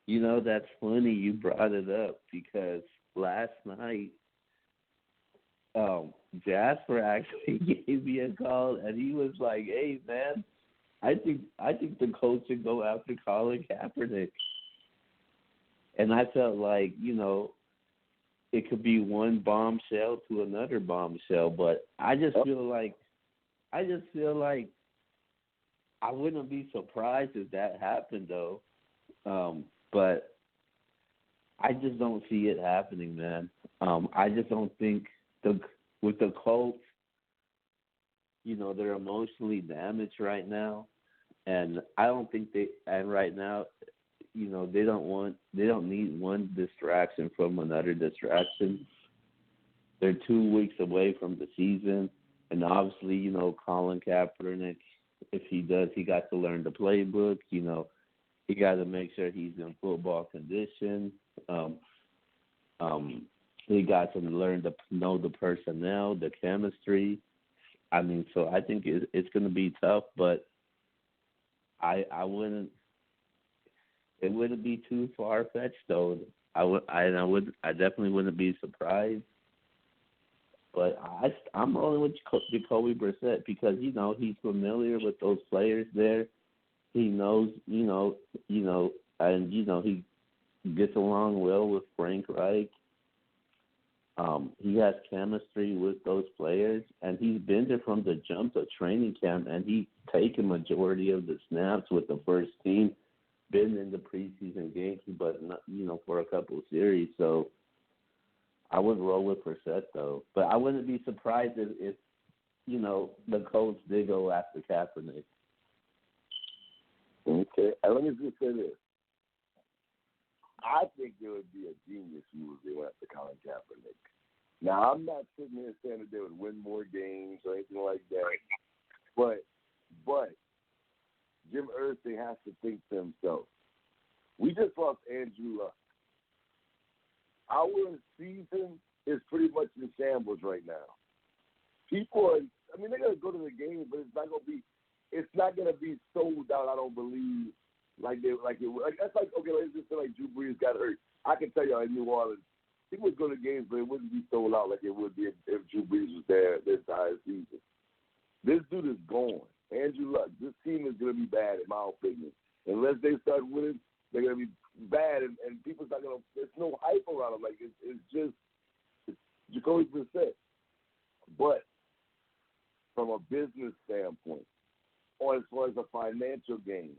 You know, that's funny you brought it up because last night Jasper actually gave me a call and he was like, "Hey man, I think the Colts should go after Colin Kaepernick." And I felt like, you know, it could be one bombshell to another bombshell, but I just feel like I wouldn't be surprised if that happened though. But I just don't see it happening, man. I just don't think with the Colts, you know, they're emotionally damaged right now, and I don't think right now, you know, they don't need one distraction from another distraction. They're 2 weeks away from the season, and obviously, you know, Colin Kaepernick, if he does, he got to learn the playbook, you know. He got to make sure he's in football condition. He got to learn to know the personnel, the chemistry. I mean, so I think it's going to be tough, but I wouldn't. It wouldn't be too far fetched though. I definitely wouldn't be surprised. But I'm rolling with Jacoby Brissett because, you know, he's familiar with those players there. He knows, and, you know, he gets along well with Frank Reich. He has chemistry with those players, and he's been there from the jump of training camp, and he's taken majority of the snaps with the first team, been in the preseason games, but, not, you know, for a couple of series. So I would roll with Brissett, though. But I wouldn't be surprised if you know, the Colts did go after Kaepernick. Okay, and let me just say this. I think it would be a genius move if they went after Colin Kaepernick. Now, I'm not sitting here saying that they would win more games or anything like that, but Jim Irsay has to think to himself. We just lost Andrew Luck. Our season is pretty much in shambles right now. People are, they're going to go to the game, but it's not going to be sold out, I don't believe, that's like, okay, let's just say like Drew Brees got hurt. I can tell you in New Orleans, people would go to games, but it wouldn't be sold out like it would be if Drew Brees was there this entire season. This dude is gone. Andrew Luck, this team is going to be bad, in my opinion. Unless they start winning, they're going to be bad, and people's not going to, there's no hype around them. Like, it's just Jacoby Brissett. But from a business standpoint, or as far as a financial gain,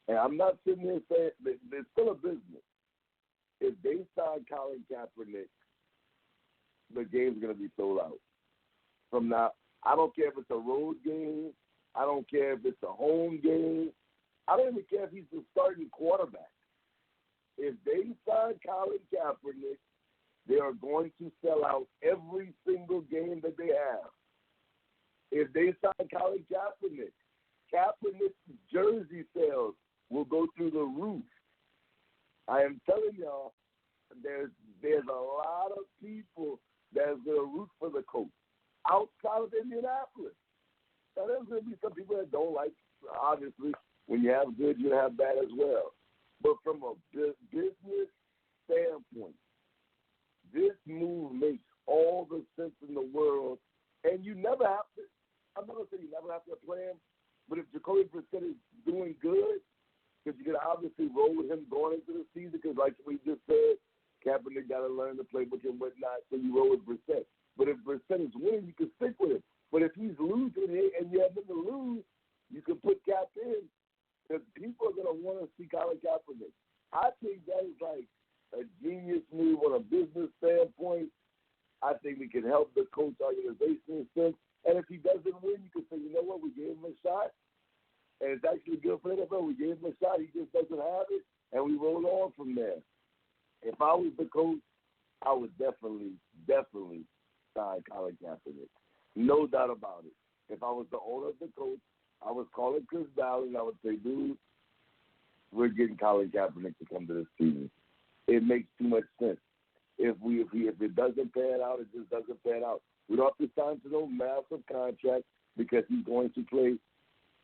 and I'm not sitting here saying that there's still a business. If they sign Colin Kaepernick, the game's going to be sold out. From now, I don't care if it's a road game. I don't care if it's a home game. I don't even care if he's the starting quarterback. If they sign Colin Kaepernick, they are going to sell out every single game that they have. If they sign Colin Kaepernick's jersey sales will go through the roof. I am telling y'all, there's a lot of people that's going to root for the Colts outside of Indianapolis. Now, there's going to be some people that don't like, obviously, when you have good, you have bad as well. But from a business standpoint, this move makes all the sense in the world. And you never have to, I'm not going to say you never have to plan, but if Jacoby Brissett is doing good, because you can obviously roll with him going into the season, because like we just said, Kaepernick got to learn the playbook and whatnot, so you roll with Brissett. But if Brissett is winning, you can stick with him. But if he's losing it and you have him to lose, you can put Cap in because people are going to want to see Colin Kaepernick. I think that is like a genius move on a business standpoint. I think we can help the Colts organization in a sense. And if he doesn't win, you can say, you know what, we gave him a shot. And it's actually good for the NFL. We gave him a shot. He just doesn't have it. And we roll on from there. If I was the coach, I would definitely sign Colin Kaepernick. No doubt about it. If I was the owner of the coach, I would call it Chris Ballard, and I would say, dude, we're getting Colin Kaepernick to come to this season. It makes too much sense. If it doesn't pan out, it just doesn't pan out. We don't have to sign to no massive contract because he's going to play.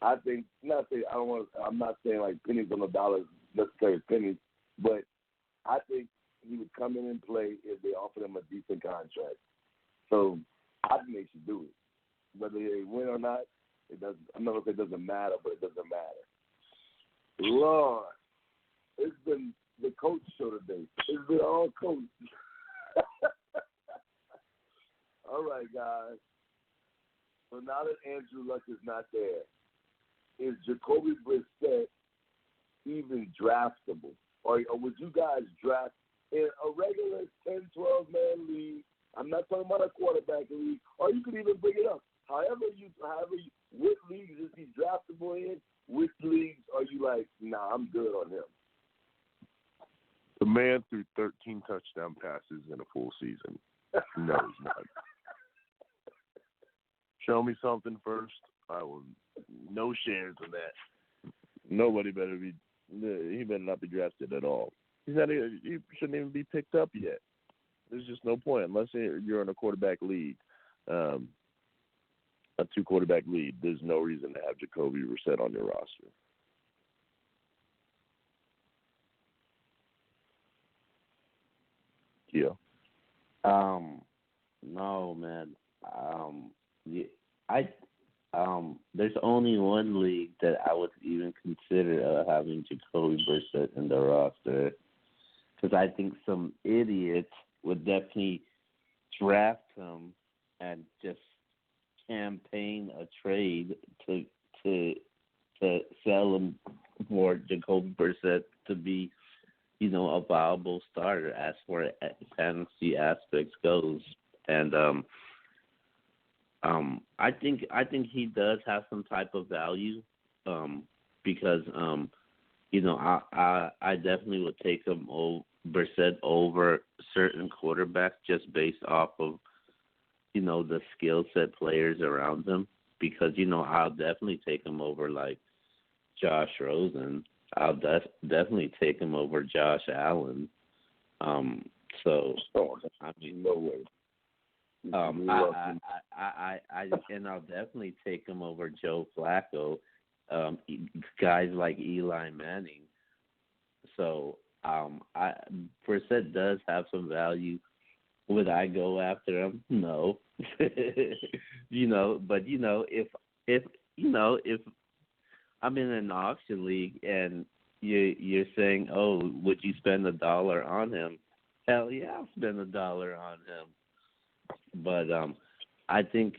I think I'm not saying like pennies on the dollar, necessarily pennies, but I think he would come in and play if they offered him a decent contract. So I think they should do it. Whether they win or not, it doesn't. I'm not gonna say it doesn't matter, but it doesn't matter. Lord, it's been the coach show today. It's been all coach. All right, guys. So now that Andrew Luck is not there, is Jacoby Brissett even draftable? Or would you guys draft in a regular 10, 12-man league? I'm not talking about a quarterback league. Or you could even bring it up. What leagues is he draftable in? Which leagues are you like, nah, I'm good on him? The man threw 13 touchdown passes in a full season. No, he's not. Show me something first. I will. No shares of that. Nobody better be. He better not be drafted at all. He shouldn't even be picked up yet. There's just no point unless you're in a quarterback league, a 2-quarterback league. There's no reason to have Jacoby Brissett on your roster. Yeah. No, man. There's only one league that I would even consider having Jacoby Brissett in the roster, because I think some idiot would definitely draft him and just campaign a trade to sell him for Jacoby Brissett to be, a viable starter as far as fantasy aspects goes. And I think he does have some type of value, because I definitely would take him Brissett over certain quarterbacks just based off of the skill set players around him, because I'll definitely take him over like Josh Rosen. I'll definitely take him over Josh Allen. I mean, no way. And I'll definitely take him over Joe Flacco, guys like Eli Manning. So Brissett does have some value. Would I go after him? No. But if I'm in an auction league and you're saying, oh, would you spend $1 on him? Hell yeah, I'll spend $1 on him. But I think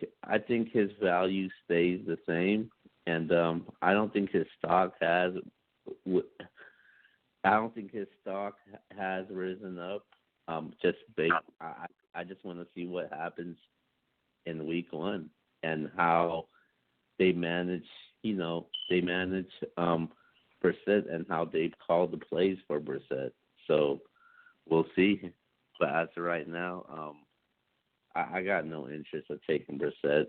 his value stays the same, and I don't think his stock has risen up. Just based, I just want to see what happens in week 1 and how they manage. Brissett and how they call the plays for Brissett. So we'll see. But as of right now, I got no interest in taking Brissett,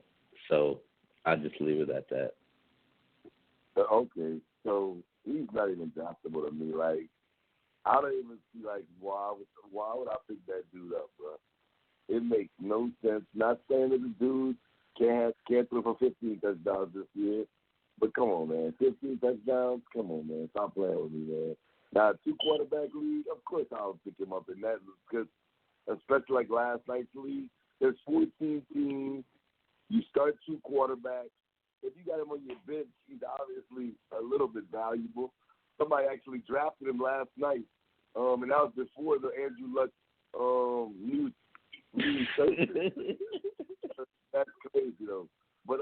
so I'll just leave it at that. Okay, so he's not even draftable to me. Like, I don't even see, like, why would I pick that dude up, bro? It makes no sense. Not saying that the dude can't throw for 15 touchdowns this year, but come on, man. 15 touchdowns? Come on, man. Stop playing with me, man. Now, 2-quarterback league, of course I'll pick him up in that, because especially like last night's league, there's 14 teams. You start 2 quarterbacks. If you got him on your bench, he's obviously a little bit valuable. Somebody actually drafted him last night, and that was before the Andrew Luck news. That's crazy, though. But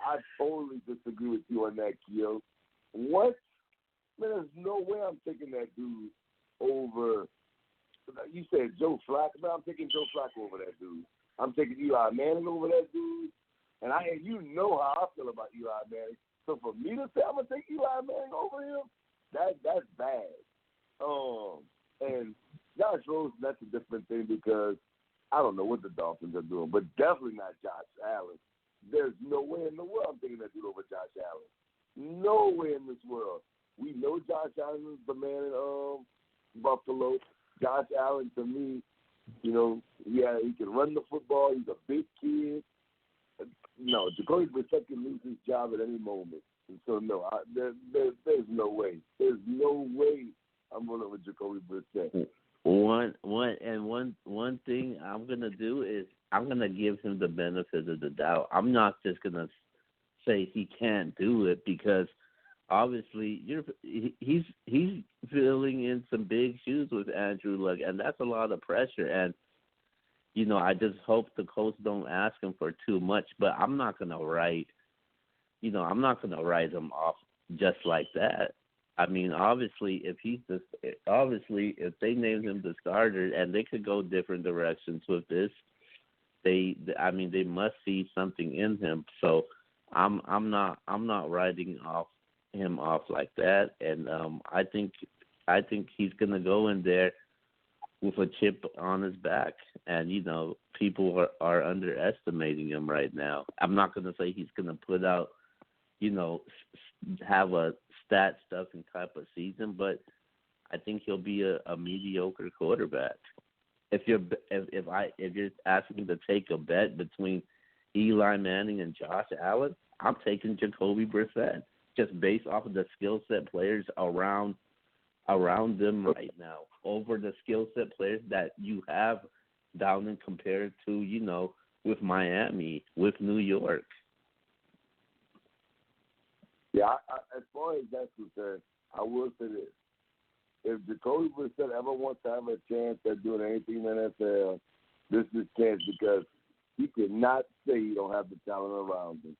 I totally disagree with you on that, Keo. What? Man, there's no way I'm taking that dude over. You said Joe Flacco. Man, I'm taking Joe Flacco over that dude. I'm taking Eli Manning over that dude. And you know how I feel about Eli Manning. So for me to say I'm gonna take Eli Manning over him, that's bad. And Josh Rosen, that's a different thing because I don't know what the Dolphins are doing, but definitely not Josh Allen. There's no way in the world I'm taking that dude over Josh Allen. No way in this world. We know Josh Allen is the man in Buffalo. Josh Allen, to me, he can run the football. He's a big kid. No, Jacoby Brissett can lose his job at any moment. And so, no, there's no way. There's no way I'm going over Jacoby Brissett. One thing I'm gonna do is I'm gonna give him the benefit of the doubt. I'm not just gonna say he can't do it because obviously he's filling in some big shoes with Andrew Luck, and that's a lot of pressure. And I just hope the Colts don't ask him for too much. But I'm not gonna write him off just like that. I mean, obviously, if they name him the starter, and they could go different directions with this, they must see something in him. So I'm not writing him off like that, and I think he's gonna go in there with a chip on his back, and people are underestimating him right now. I'm not gonna say he's gonna put out, have a stat stuffing type of season, but I think he'll be a mediocre quarterback. If you're asking me to take a bet between Eli Manning and Josh Allen, I'm taking Jacoby Brissett just based off of the skill set players around them right now over the skill set players that you have down and compared to with Miami, with New York. Yeah, as far as that's concerned, I will say this. If Jacoby Brissett ever wants to have a chance at doing anything in the NFL, this is his chance because he cannot say he don't have the talent around him.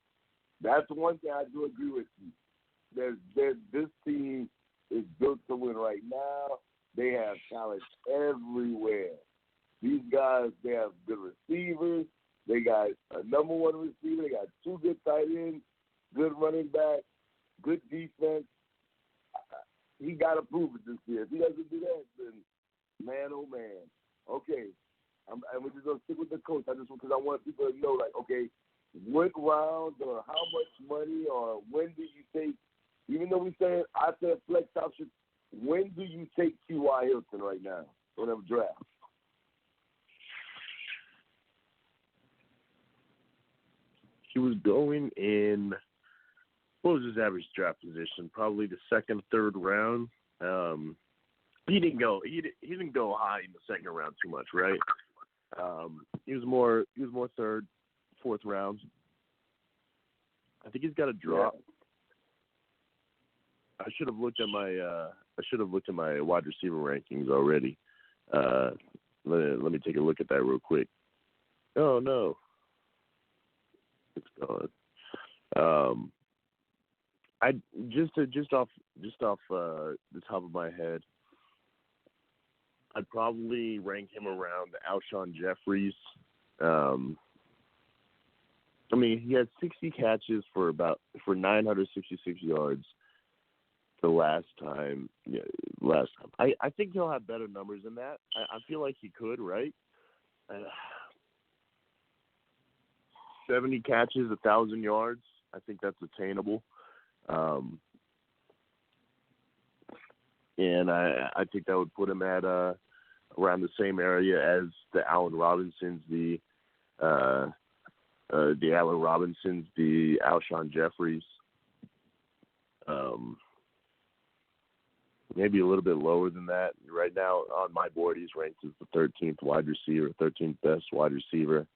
That's one thing I do agree with you. This team is built to win right now. They have talent everywhere. These guys, they have good receivers. They got a number one receiver. They got two good tight ends, good running back, good defense. He got to prove it this year. If he doesn't do that, then man, oh man. Okay, and we're just gonna stick with the coach. Because I want people to know, like, okay, what round or how much money or when do you take? Even though I said flex option, when do you take T.Y. Hilton right now on the draft? He was going in. What was his average draft position? Probably the second, third round. He didn't go high in the second round too much, right? He was more third, fourth round. I think he's got a drop. I should have looked at my wide receiver rankings already. Let me take a look at that real quick. Oh no, it's gone. I just off the top of my head, I'd probably rank him around Alshon Jeffries. He had 60 catches for 966 yards the last time. I think he'll have better numbers than that. I feel like he could, right? 70 catches, 1,000 yards. I think that's attainable. And I think that would put him at around the same area as the Allen Robinsons, the Alshon Jeffries. Maybe a little bit lower than that. Right now on my board, he's ranked as the 13th wide receiver, 13th best wide receiver.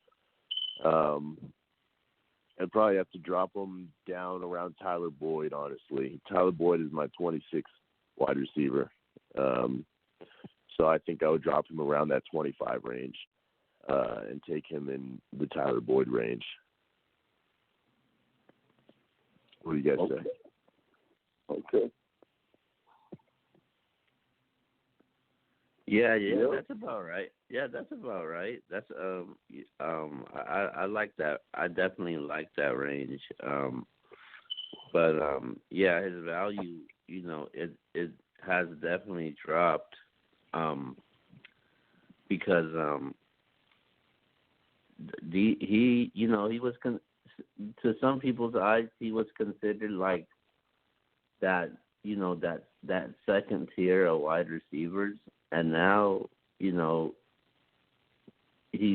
I'd probably have to drop him down around Tyler Boyd, honestly. Tyler Boyd is my 26th wide receiver. So I think I would drop him around that 25 range and take him in the Tyler Boyd range. What do you guys say? Okay. Yeah, that's about right. Yeah, that's about right. That's I like that. I definitely like that range. But yeah, his value, it has definitely dropped. Because he was to some people's eyes, he was considered like that, that second tier of wide receivers, and now, he's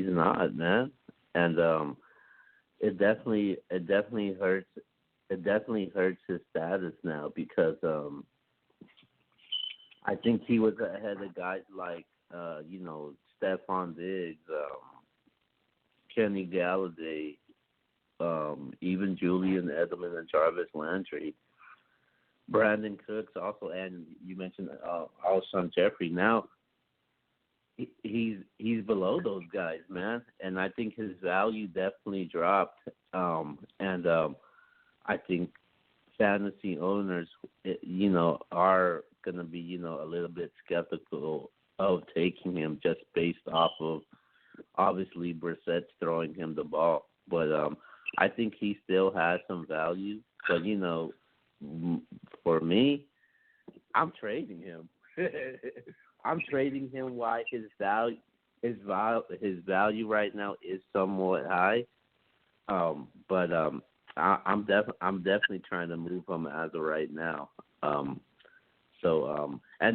not, man. And it definitely hurts. It definitely hurts his status now because I think he was ahead of guys like Stephon Diggs, Kenny Galladay, even Julian Edelman and Jarvis Landry, Brandon Cooks also, and you mentioned Alshon Jeffrey. Now he's below those guys, man, and I think his value definitely dropped. And I think fantasy owners, are going to be, a little bit skeptical of taking him just based off of obviously Brissett's throwing him the ball. But I think he still has some value. But, for me, I'm trading him. I'm trading him while his value right now is somewhat high. But I'm definitely trying to move him as of right now. And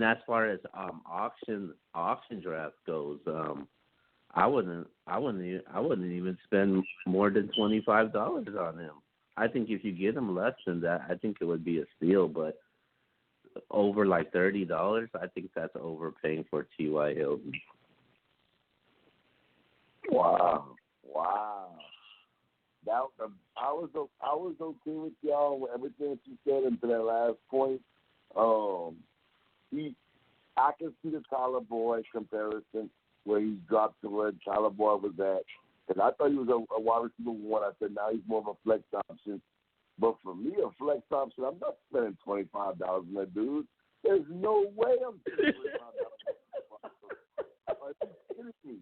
as far as auction draft goes, I wouldn't even spend more than $25 on him. I think if you get him less than that, I think it would be a steal. But over like $30, I think that's overpaying for T.Y. Hilton. Wow. That I was okay with y'all with everything that you said into that last point. I can see the Tyler Boyd comparison where he dropped to where Tyler Boyd was at. Because I thought he was a wide receiver one. I said now he's more of a flex option. But for me, a flex option, I'm not spending $25 on that dude. There's no way I'm spending $25. Are you kidding me?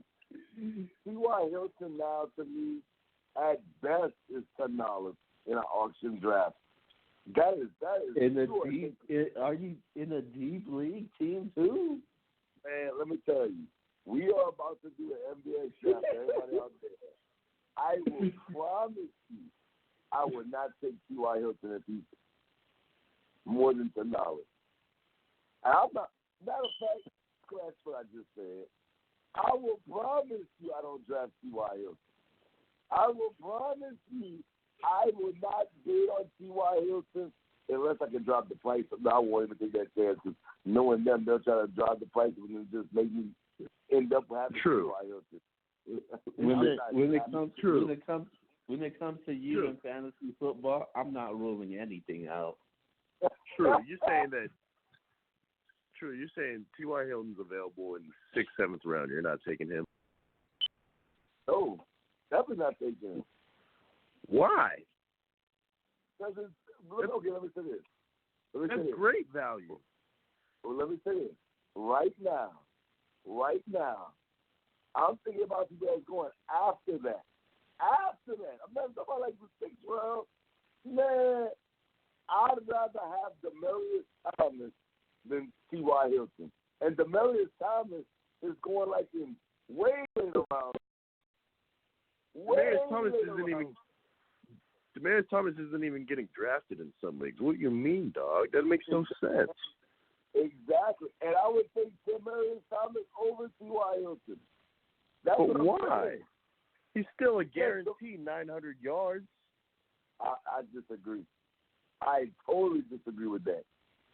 T.Y. Hilton now, to me, at best is $10 in an auction draft. That is in a deep. Are you in a deep league team too? Man, let me tell you, we are about to do an NBA draft. Everybody out there, I will promise you, I would not take T.Y. Hilton if he's more than $10. And I'm not. Matter of fact, scratch what I just said. I will promise you, I don't draft T.Y. Hilton. I will promise you, I will not bid on T.Y. Hilton unless I can drop the price. No, I won't even take that chance because knowing them, they'll try to drop the price and then just make me end up having T.Y. Hilton. When it comes to you in fantasy football, I'm not ruling anything out. True. You're saying T.Y. Hilton's available in the 6th, 7th round. You're not taking him? No, definitely not taking him. Why? Because okay, let me say this. That's great value. Well, let me say this. Right now, I'm thinking about you guys going after that. I'm not talking about like the 6th round. Man, I'd rather have Demaryius Thomas than T.Y. Hilton. And Demaryius Thomas is going like in way later round. Demaryius Thomas isn't even getting drafted in some leagues. What do you mean, dog? That makes no sense. Exactly. And I would take Demaryius Thomas over T.Y. Hilton. That's but why? He's still a guaranteed 900 yards. I disagree. I totally disagree with that.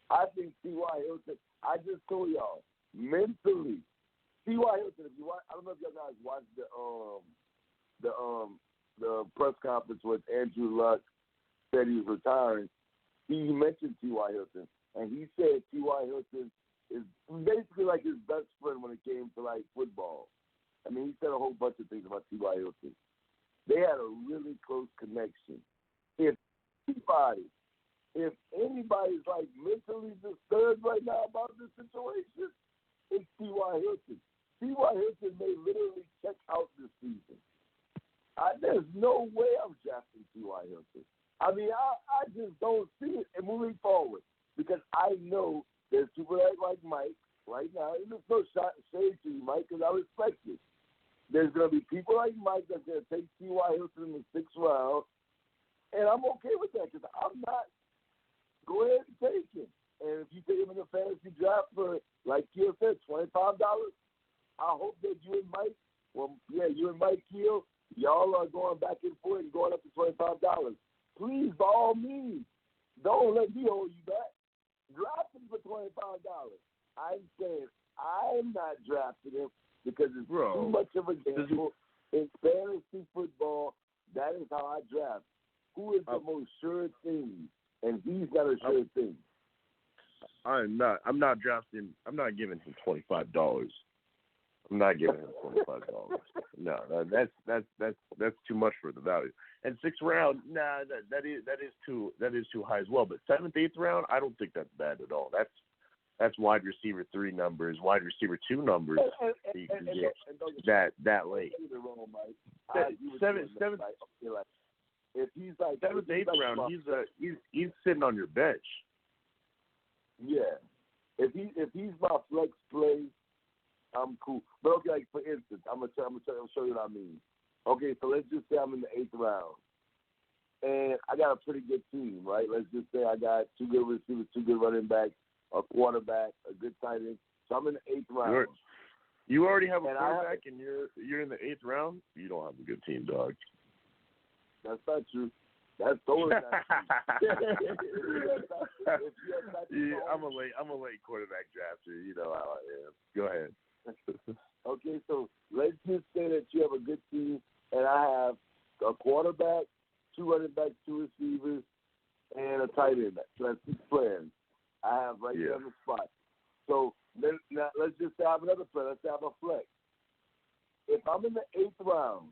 I think T.Y. Hilton, I just told y'all, mentally, T.Y. Hilton, if you watch, I don't know if y'all guys watched the press conference with Andrew Luck said he was retiring. He mentioned T.Y. Hilton, and he said T.Y. Hilton is basically like his best friend when it came to like football. I mean, he said a whole bunch of things about T.Y. Hilton. They had a really close connection. If anybody if anybody's like mentally disturbed right now about this situation, it's T.Y. Hilton. T.Y. Hilton may literally check out this season. There's no way I'm drafting T.Y. Hilton. I mean, I just don't see it. And moving forward, because I know there's people like Mike right now, and there's no shade to you, Mike, because I respect you. There's going to be people like Mike that's going to take T.Y. Hilton in the 6th round, and I'm okay with that because I'm not. Go ahead and take him. And if you take him in the fantasy draft for, like Keel said, $25, I hope that you and Mike, Keel, y'all are going back and forth and going up to $25. Please, by all means, don't let me hold you back. Draft him for $25. I'm saying I'm not drafting him because it's too much of a gamble. In fantasy football, that is how I draft. Who is the most sure thing? And he's got a sure thing. I'm not drafting. I'm not giving him $25. I'm not giving him $25. No, that's too much for the value. And 6th round, that is too high as well. But 7th, 8th round, I don't think that's bad at all. That's wide receiver 3 numbers, wide receiver 2 numbers. You can get that late. 7th, if he's like 7th, 8th round, he's sitting on your bench. Yeah, if he's my flex play, I'm cool. But okay, like for instance, I'm gonna show you what I mean. Okay, so let's just say I'm in the 8th round, and I got a pretty good team, right? Let's just say I got 2 good receivers, 2 good running backs, a quarterback, a good tight end. So I'm in the 8th round. You already have a quarterback, and you're in the 8th round. You don't have a good team, dog. That's not true. That's totally not true. I'm a late quarterback drafter. You know how I am. Go ahead. Okay, so let's just say that you have a good team, and I have a quarterback, 2 running backs, 2 receivers, and a tight end. So that's 6 players I have right there on the spot. So now let's just say I have another player. Let's say I have a flex. If I'm in the 8th round,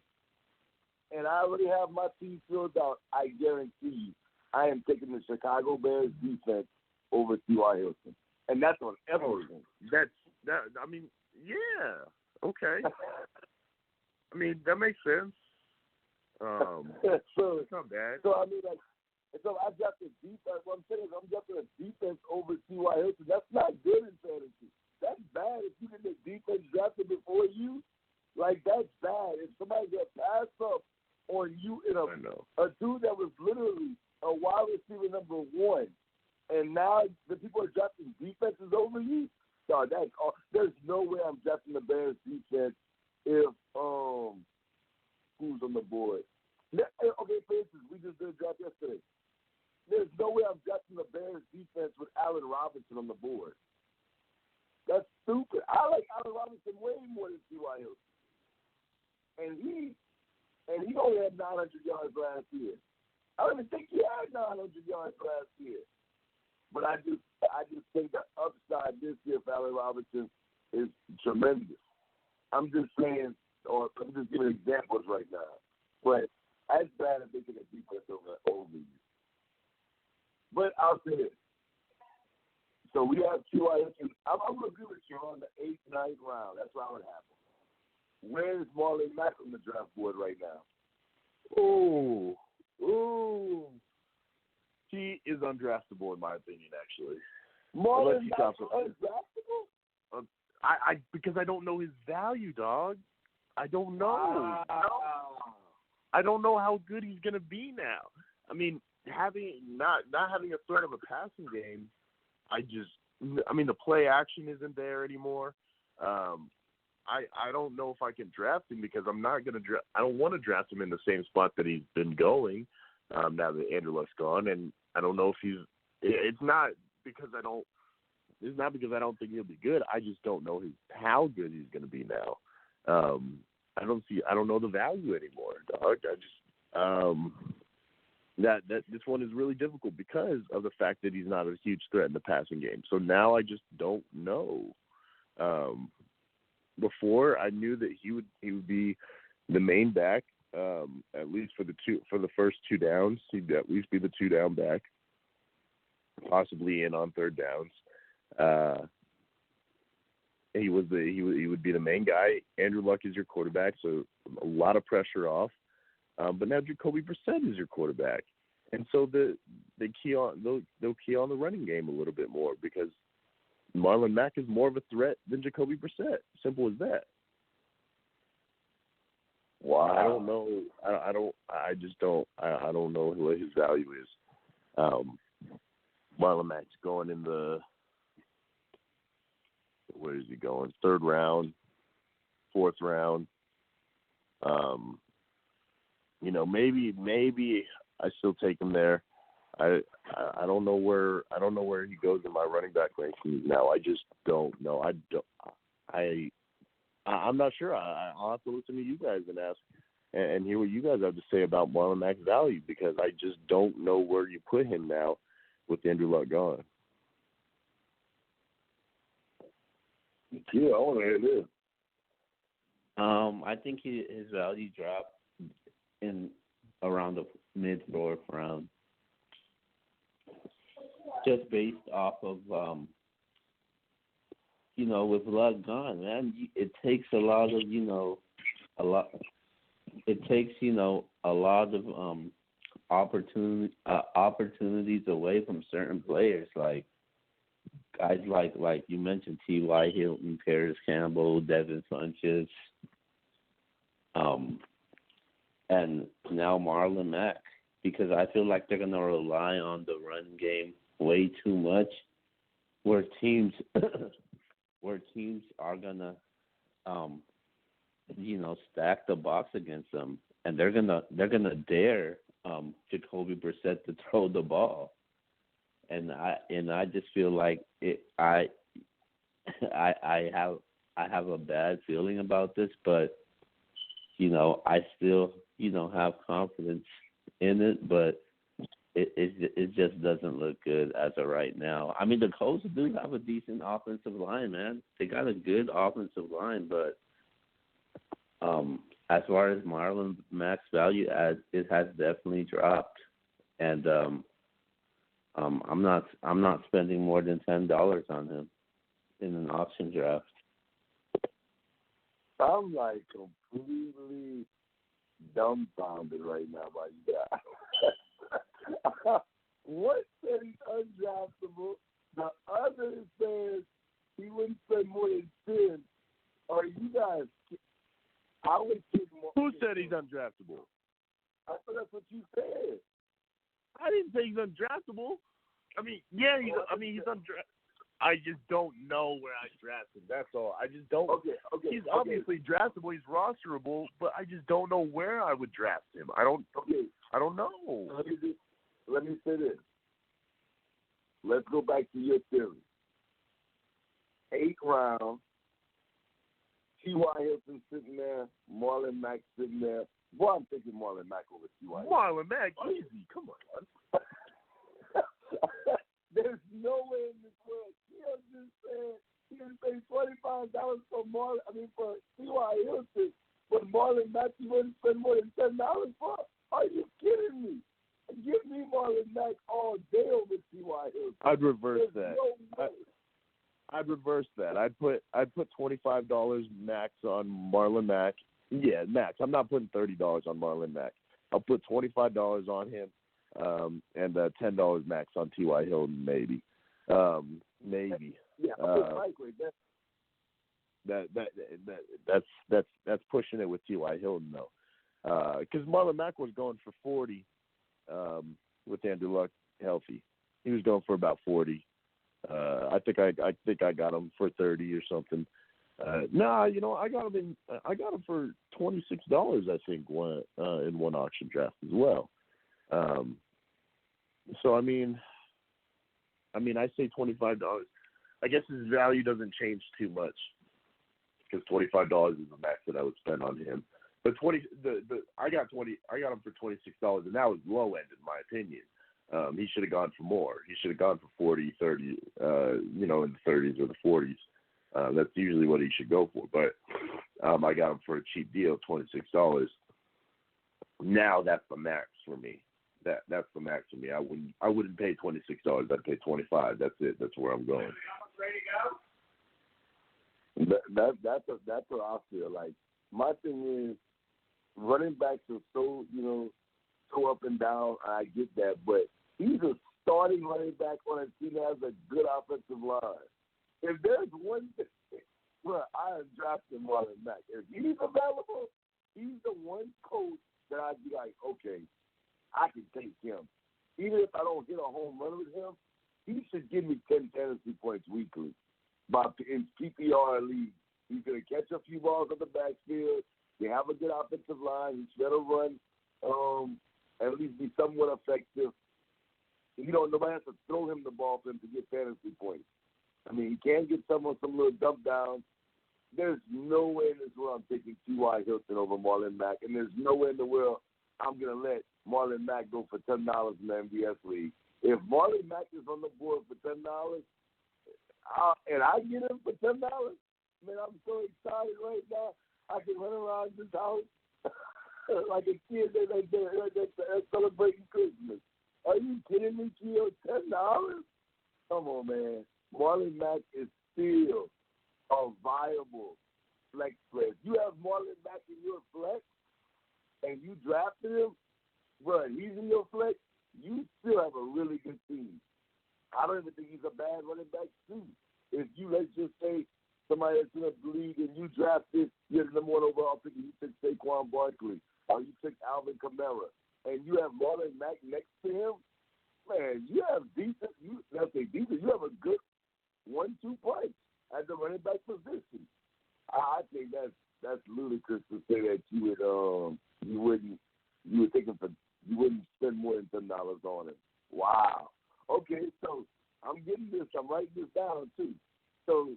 and I already have my team filled out, I guarantee you I am taking the Chicago Bears defense over T.Y. Hilton. And that's on everything. I mean, yeah. Okay. I mean, that makes sense. So it's not bad. So, I mean, so I got the defense. What I'm saying is I'm getting a defense over T.Y. Hilton. That's not good in fantasy. That's bad if you get the defense drafted before you. Like, that's bad. If somebody gets passed up on you in a dude that was literally a wide receiver number 1, and now the people are drafting defenses over you. So there's no way I'm drafting the Bears defense if who's on the board. Okay, for instance, we just did a draft yesterday. There's no way I'm drafting the Bears defense with Allen Robinson on the board. That's stupid. I like Allen Robinson way more than T.Y. Hilton. And he only had 900 yards last year. I don't even think he had 900 yards last year. But I just think the upside this year for Allen Robinson is tremendous. I'm just saying, or I'm just giving examples right now. But that's bad if they take a defense over you. But I'll say this. So we have T.Y. Hilton. I'm going to agree with you on the 8th, 9th round. That's what I would have. Where is Marlon Mack on the draft board right now? Ooh. He is undraftable in my opinion, actually. Marlon Mack undraftable? Because I don't know his value, dog. I don't know. Wow. I don't know how good he's gonna be now. I mean, not having a threat of a passing game, the play action isn't there anymore. I don't know if I can draft him because I'm not going to draft. I don't want to draft him in the same spot that he's been going now that Andrew Luck's gone, and I don't know if he's. It's not because I don't think he'll be good. I just don't know how good he's going to be now. I don't know the value anymore, dog. This one is really difficult because of the fact that he's not a huge threat in the passing game. So now I just don't know. Before I knew that he would be the main back, at least for the first 2 downs. He'd at least be the 2 down back. possibly in on third downs. He would be the main guy. Andrew Luck is your quarterback, so a lot of pressure off. But now Jacoby Brissett is your quarterback, and so they'll key on the running game a little bit more because Marlon Mack is more of a threat than Jacoby Brissett. Simple as that. Wow. I don't know. I don't know what his value is. Marlon Mack's going in the, where is he going? 3rd round, 4th round. Maybe I still take him there. I don't know where he goes in my running back rankings now. I just don't know. I'm not sure. I'll have to listen to you guys and ask and hear what you guys have to say about Marlon Mack's value because I just don't know where you put him now with Andrew Luck gone. Yeah, I want to hear this. I think his value dropped in around the mid-4th round, just based off of with Luck gone, man. It takes a lot of opportunities away from certain players, like guys like you mentioned, T.Y. Hilton, Paris Campbell, Devin Funchess, and now Marlon Mack, because I feel like they're going to rely on the run game way too much, where teams are going to, stack the box against them, and they're gonna dare Jacoby Brissett to throw the ball, and I just feel like I have a bad feeling about this, but I still have confidence in it, but it just doesn't look good as of right now. I mean, the Colts do have a decent offensive line, man. They got a good offensive line, but as far as Marlon Mack's value, it has definitely dropped, and I'm not spending more than $10 on him in an auction draft. I'm like completely dumbfounded right now by you guys. One said he's undraftable. The other says he wouldn't spend more than 10. Are you guys? I would take more. Who said he's undraftable? I thought that's what you said. I didn't say he's undraftable. I mean, yeah, he's undraftable. I just don't know where I draft him. That's all. I just don't. Okay. He's obviously draftable. He's rosterable, but I just don't know where I would draft him. I don't know. Let me say this. Let's go back to your theory. 8 rounds. T.Y. Hilton sitting there. Marlon Mack sitting there. Boy, I'm thinking Marlon Mack over T.Y. Marlon Mack, easy. Come on. There's no way in this world. He just paid $25 for T.Y. Hilton, but Marlon Mack you wouldn't spend more than $10 for? Are you kidding me? Give me Marlon Mack all day over T.Y. Hilton. I'd reverse There's that. No way. I'd reverse that. I'd put $25 max on Marlon Mack. Yeah, max. I'm not putting $30 on Marlon Mack. I'll put $25 on him, and $10 max on T.Y. Hilton, maybe. Maybe. Yeah, Mike right there. That's pushing it with T.Y. Hilton though, because Marlon Mack was going for 40 with Andrew Luck healthy. He was going for about 40. I think I got him for 30 or something. I got him for $26. I think in one auction draft as well. So I mean, I say $25. I guess his value doesn't change too much because $25 is the max that I would spend on him. But I got him for $26, and that was low end in my opinion. He should have gone for more. He should have gone for 40, 30, in the 30s or the 40s. That's usually what he should go for. But I got him for a cheap deal, $26. Now that's the max for me. that's the max for me. I wouldn't pay $26. I'd pay $25. That's it. That's where I'm going. That's what I feel like. My thing is, running backs are so so up and down. I get that, but he's a starting running back on a team that has a good offensive line. If there's one thing, well, I am drafting Marlon Mack. If he's available, he's the one coach that I'd be like, okay, I can take him. Even if I don't hit a home run with him, he should give me 10 fantasy points weekly. But in PPR league, he's going to catch a few balls on the backfield. They have a good offensive line. He's going to run, at least be somewhat effective. Nobody has to throw him the ball for him to get fantasy points. I mean, he can get some little dump downs. There's no way in this world I'm taking T.Y. Hilton over Marlon Mack, and there's no way in the world I'm going to let Marlon Mack go for $10 in the MVS league. If Marlon Mack is on the board for $10, and I get him for $10, man, I'm so excited right now. I can run around this house like a kid that's celebrating Christmas. Are you kidding me, Gio? $10? Come on, man. Marlon Mack is still a viable flex player. If you have Marlon Mack in your flex and you drafted him, bro, he's in your flex, you still have a really good team. I don't even think he's a bad running back, too. If you, let's just say, somebody that's in the league and you drafted, you're the number one overall pick, and you took Saquon Barkley, or you took Alvin Kamara, and you have Marlon Mack next to him, man, you have decent, you have a good 1-2 punch at the running back position. I think that's ludicrous to say that you wouldn't spend more than $10 on it. Wow. Okay, so I'm writing this down too. So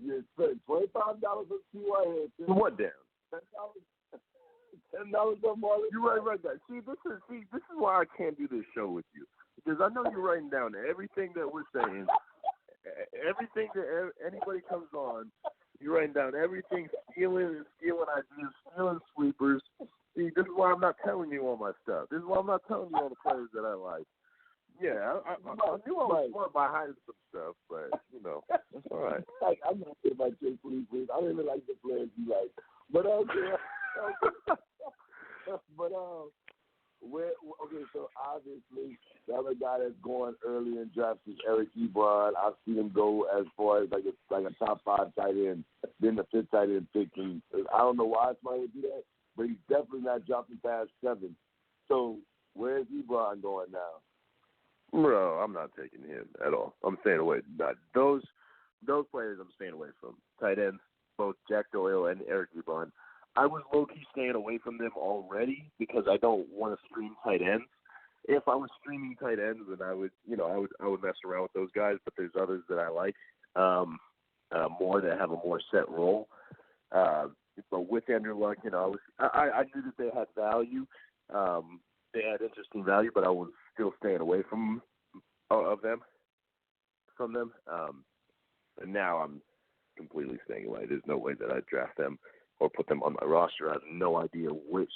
you spend $25 on T.Y. Hilton. What down? $10 on Marlon. You're right there. See, this is why I can't do this show with you, because I know you're writing down everything that we're saying. Everything that anybody comes on, you're writing down everything, stealing ideas, stealing sweepers. See, this is why I'm not telling you all my stuff. This is why I'm not telling you all the players that I like. Yeah, I knew I was smart by hiding some stuff, but, that's all right. I'm not saying about Jay Please. I don't even like the players you like. But, so obviously the other guy that's going early in drafts is Eric Ebron. I've seen him go as far as like a top 5 tight end, then the 5th tight end pick. And I don't know why somebody would do that, but he's definitely not dropping past 7. So where's Ebron going now? Bro, I'm not taking him at all. I'm staying away. Those players I'm staying away from. Tight ends, both Jack Doyle and Eric Ebron. I was low-key staying away from them already because I don't want to stream tight ends. If I was streaming tight ends, then I would mess around with those guys. But there's others that I like more, that have a more set role. But with Andrew Luck, I knew that they had value. They had interesting value, but I was still staying away from them. And now I'm completely staying away. There's no way that I'd draft them or put them on my roster. I have no idea which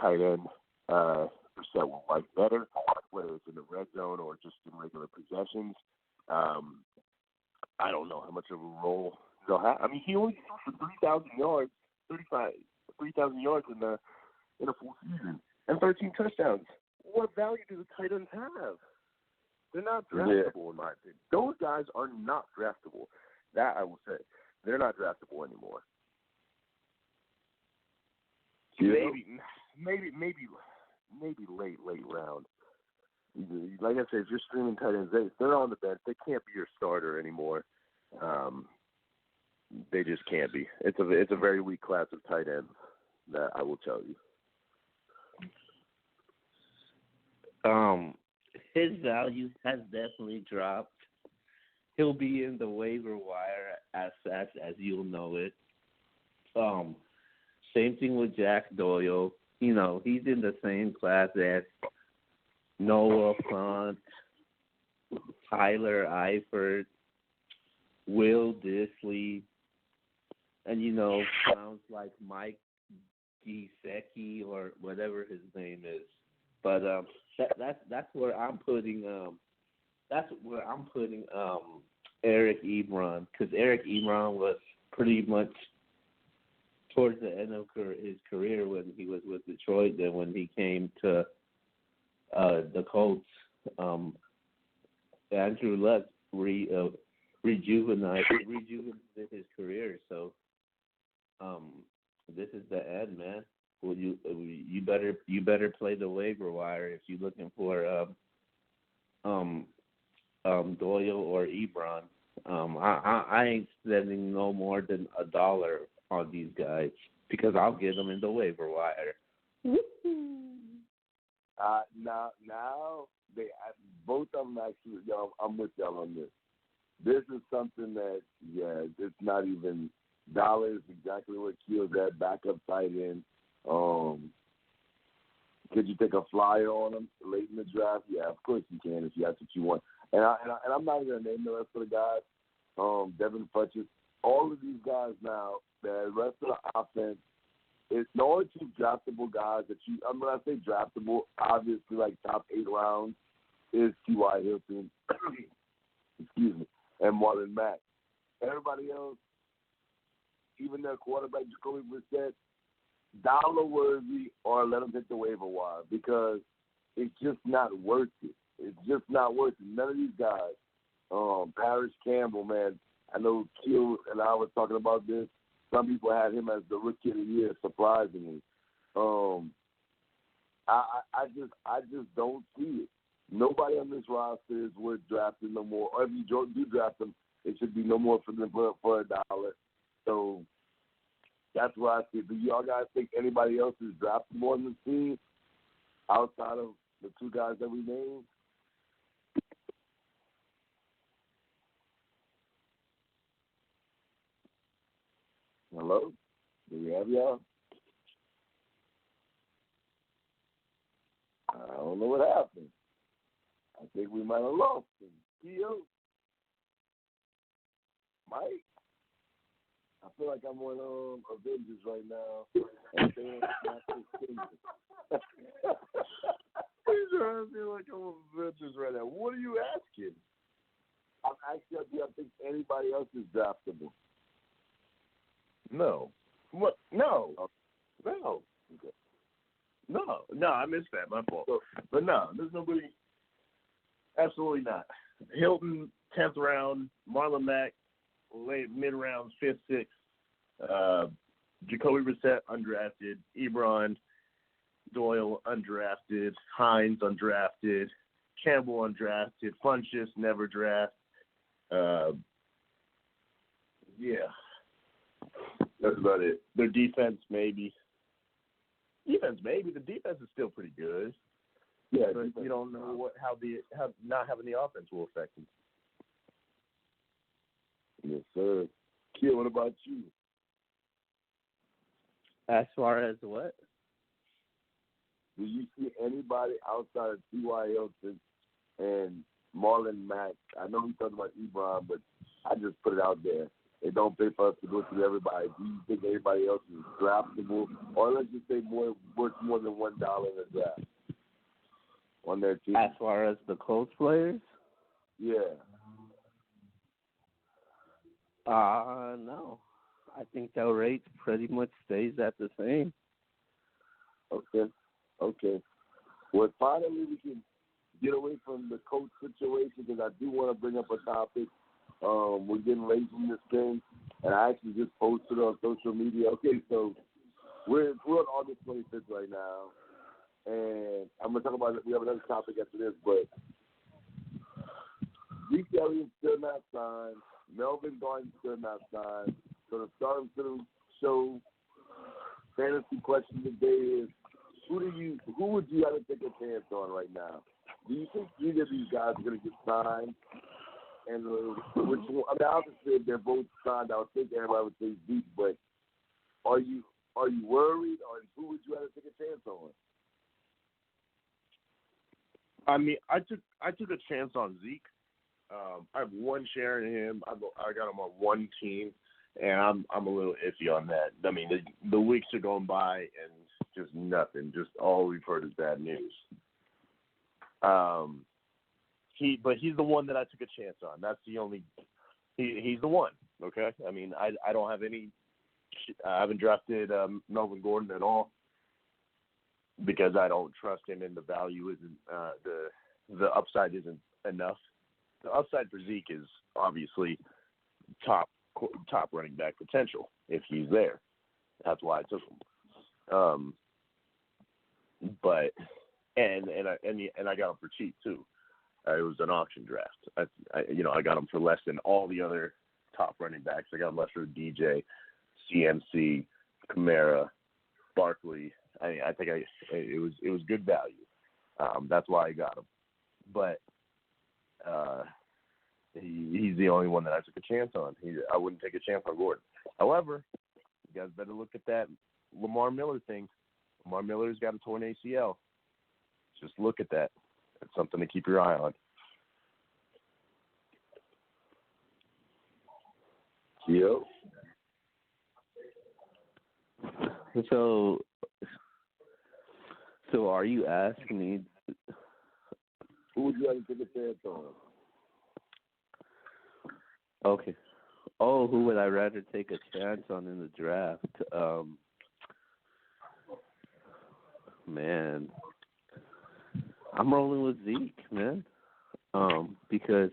tight end Brissett will like better, whether it's in the red zone or just in regular possessions. I don't know how much of a role they'll have. I mean, he only threw for 3,000 yards, 3,000 yards in a full season, and 13 touchdowns. What value do the tight ends have? They're not draftable, in my opinion. Those guys are not draftable. That I will say. They're not draftable anymore. Maybe late round. Like I said, if you're streaming tight ends, they're on the bench. They can't be your starter anymore. They just can't be. It's a very weak class of tight ends. That I will tell you. His value has definitely dropped. He'll be in the waiver wire as fast as you'll know it. Same thing with Jack Doyle. He's in the same class as Noah Fant, Tyler Eifert, Will Dissly, and, sounds like Mike Gesicki or whatever his name is. But that's where I'm putting Eric Ebron, because Eric Ebron was pretty much towards the end of his career when he was with Detroit. Then when he came to the Colts, Andrew Luck rejuvenated his career. So this is the end, man. Well, you better play the waiver wire if you're looking for Doyle or Ebron. I ain't spending no more than $1 on these guys because I'll get them in the waiver wire. Now both of them actually. I'm with y'all on this. This is something that it's not even dollars. Exactly what Keel's at, backup tight end. Could you take a flyer on them late in the draft? Yeah, of course you can if that's what you want. And I'm not even gonna name the rest of the guys. Devin Funchess, all of these guys now. The rest of the offense, it's the only two draftable guys that you. I'm gonna say draftable, obviously like top 8 rounds is T.Y. Hilton, excuse me, and Marlon Mack. Everybody else, even their quarterback Jacoby Brissett, dollar worthy or let them hit the waiver wire because it's just not worth it. It's just not worth it. None of these guys, Parrish Campbell, man. I know Keel and I was talking about this. Some people had him as the rookie of the year, surprisingly. I just don't see it. Nobody on this roster is worth drafting no more. Or if you do draft them, it should be no more for them for $1. So that's where I see it. Do y'all guys think anybody else is drafted more on this team outside of the two guys that we named? Hello? Do we have y'all? I don't know what happened. I think we might have lost him. Keo? Mike? I feel like I'm on Avengers right now. And saying not this thing. He's trying to feel like I'm on Avengers right now. What are you asking? I'm asking, I think anybody else is draftable. No. What? No. No. Okay. No, I missed that. My fault. But no, there's nobody. Absolutely not. Hilton, 10th round. Marlon Mack, late mid-rounds, 5th, 6th. Jacoby Brissett, undrafted. Ebron, Doyle, undrafted. Hines, undrafted. Campbell, undrafted. Funchess, never draft. Yeah. That's about it. Their defense, maybe. The defense is still pretty good. Yeah, but you don't know how not having the offense will affect them. Yes, sir. Kid, what about you? As far as what? Do you see anybody outside of T.Y. Hilton and Marlon Mack? I know we talked about Ebron, but I just put it out there. It don't pay for us to go through everybody. Do you think anybody else is draftable? Or let's just say worth more than $1 in a draft on their team? As far as the Colts players? Yeah. No. I think their rate pretty much stays at the same. Okay. Well, finally we can get away from the coach situation because I do want to bring up a topic. We're getting late in this thing, and I actually just posted on social media. Okay, so we're on August 25th right now, and I'm going to talk about it. We have another topic after this, but Zeke Elliott's still not signed. Melvin Gordon's still not signed. So the Startem Sitem show fantasy question today is, who would you have to take a chance on right now? Do you think either of these guys are going to get signed? And which one? I mean, obviously, if they're both signed, I would think everybody would say Zeke. But are you worried, or who would you have to take a chance on? I mean, I took a chance on Zeke. I have one share in him. I got him on one team, and I'm a little iffy on that. I mean, the weeks are going by, and just nothing. Just all we've heard is bad news. But he's the one that I took a chance on. That's the only. He's the one. Okay. I mean, I don't have any. I haven't drafted Melvin Gordon at all because I don't trust him, and the value isn't the upside isn't enough. The upside for Zeke is obviously top running back potential if he's there. That's why I took him. But I got him for cheap too. It was an auction draft. I got him for less than all the other top running backs. I got him less for DJ, CMC, Kamara, Barkley. I think it was good value. That's why I got him. But he's the only one that I took a chance on. I wouldn't take a chance on Gordon. However, you guys better look at that Lamar Miller thing. Lamar Miller's got a torn ACL. Just look at that. It's something to keep your eye on. Yep. So are you asking me? Who would you like to take a chance on? Okay. Oh, who would I rather take a chance on in the draft? Man, I'm rolling with Zeke, man. Because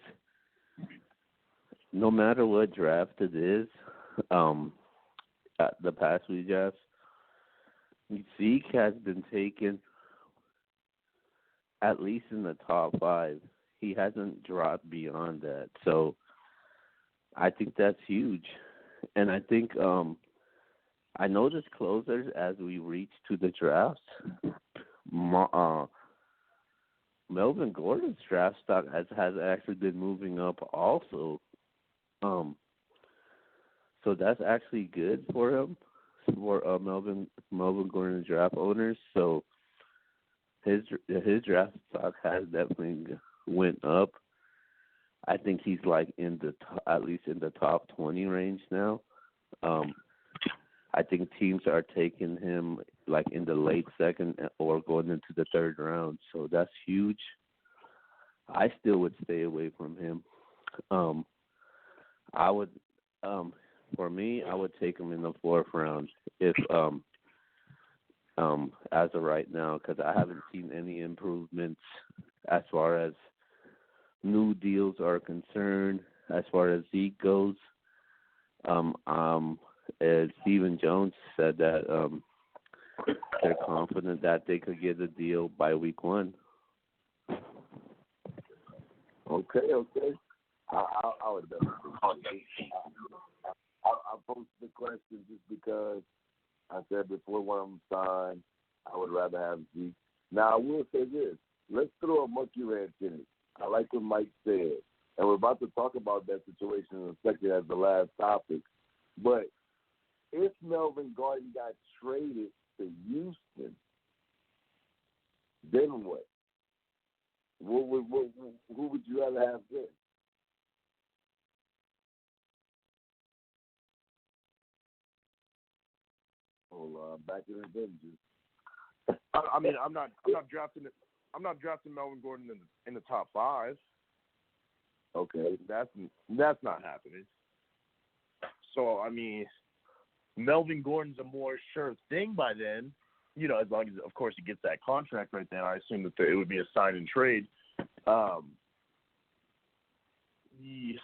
no matter what draft it is, at the past few drafts, Zeke has been taken at least in the top 5. He hasn't dropped beyond that. So I think that's huge. And I think I noticed closers as we reach to the drafts. Melvin Gordon's draft stock has actually been moving up also. So that's actually good for him, for Melvin Gordon draft owners. So his draft stock has definitely went up. I think he's like at least in the top 20 range now. I think teams are taking him like in the late second or going into the third round. So that's huge. I still would stay away from him. I would, for me, I would take him in the 4th round if, as of right now, because I haven't seen any improvements as far as new deals are concerned. As far as Zeke goes, as Stephen Jones said that they're confident that they could get a deal by week 1. Okay. I would definitely. I posted the question just because I said before one of them signed, I would rather have Zeke. Now, I will say this. Let's throw a monkey wrench in it. I like what Mike said. And we're about to talk about that situation in a second as the last topic. But if Melvin Gordon got traded to Houston, then what? Who would you rather have then? Hold on, back in the Avengers. I mean, I'm not drafting Melvin Gordon in the top 5. Okay, that's not happening. So I mean, Melvin Gordon's a more sure thing by then. You know, as long as, of course, he gets that contract right then. I assume that it would be a sign and trade.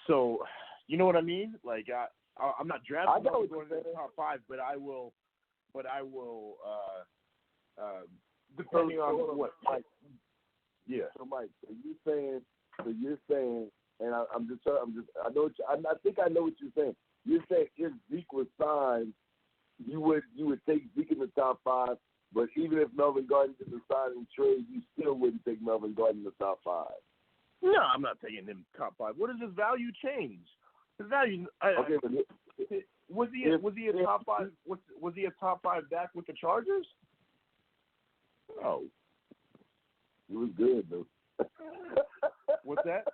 So, you know what I mean? Like, I'm not drafting Melvin Gordon in the top 5, but I will. Depending on what. Mike, yeah. So, Mike, you're saying, and I think I know what you're saying. You're saying if Zeke was signed, you would take Zeke in the top 5, but even if Melvin Gordon didn't sign and trade, you still wouldn't take Melvin Gordon in the top 5. No, I'm not taking him top 5. What does his value change? His value. Was he a top 5? Was he a top 5 back with the Chargers? No. He was good though. What's that?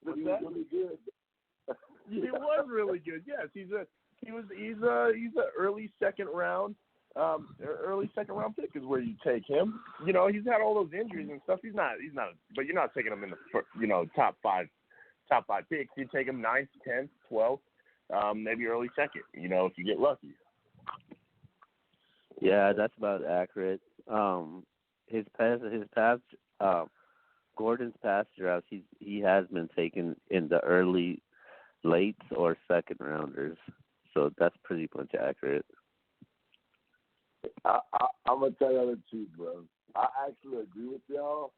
Was really good. He was really good. Yes, he's a early second round early second round pick is where you take him. You know, he's had all those injuries and stuff. He's not. But you're not taking him in the top five picks. You take him 9th, 10th, 12th, maybe early second. You know, if you get lucky. Yeah, that's about accurate. Gordon's past drafts, he has been taken in the early, late, or second rounders. So that's pretty much accurate. I'm gonna tell y'all the truth, bro. I actually agree with y'all,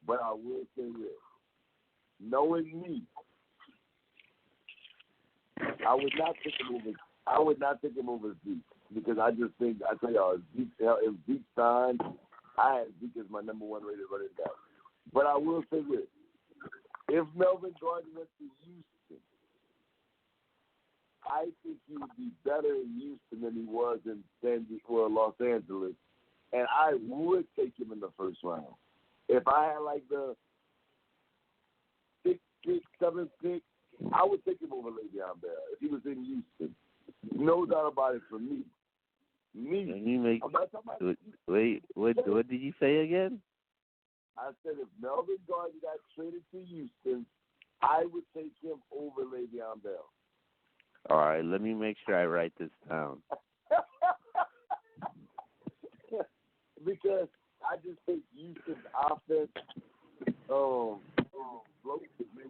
but I will say this: knowing me, I would not take him over Zeke because I just think I tell y'all if Zeke signed, I had Zeke as my number one rated running back. But I will say this: if Melvin Gordon went to Houston, I think he would be better in Houston than he was in Los Angeles, and I would take him in the first round. If I had like the 6th pick, 7th pick, I would take him over Le'Veon Bell if he was in Houston. No doubt about it for me. Wait, what did you say again? I said if Melvin Gordon got traded to Houston, I would take him over Le'Veon Bell. All right, let me make sure I write this down. Because I just think Houston's offense, man,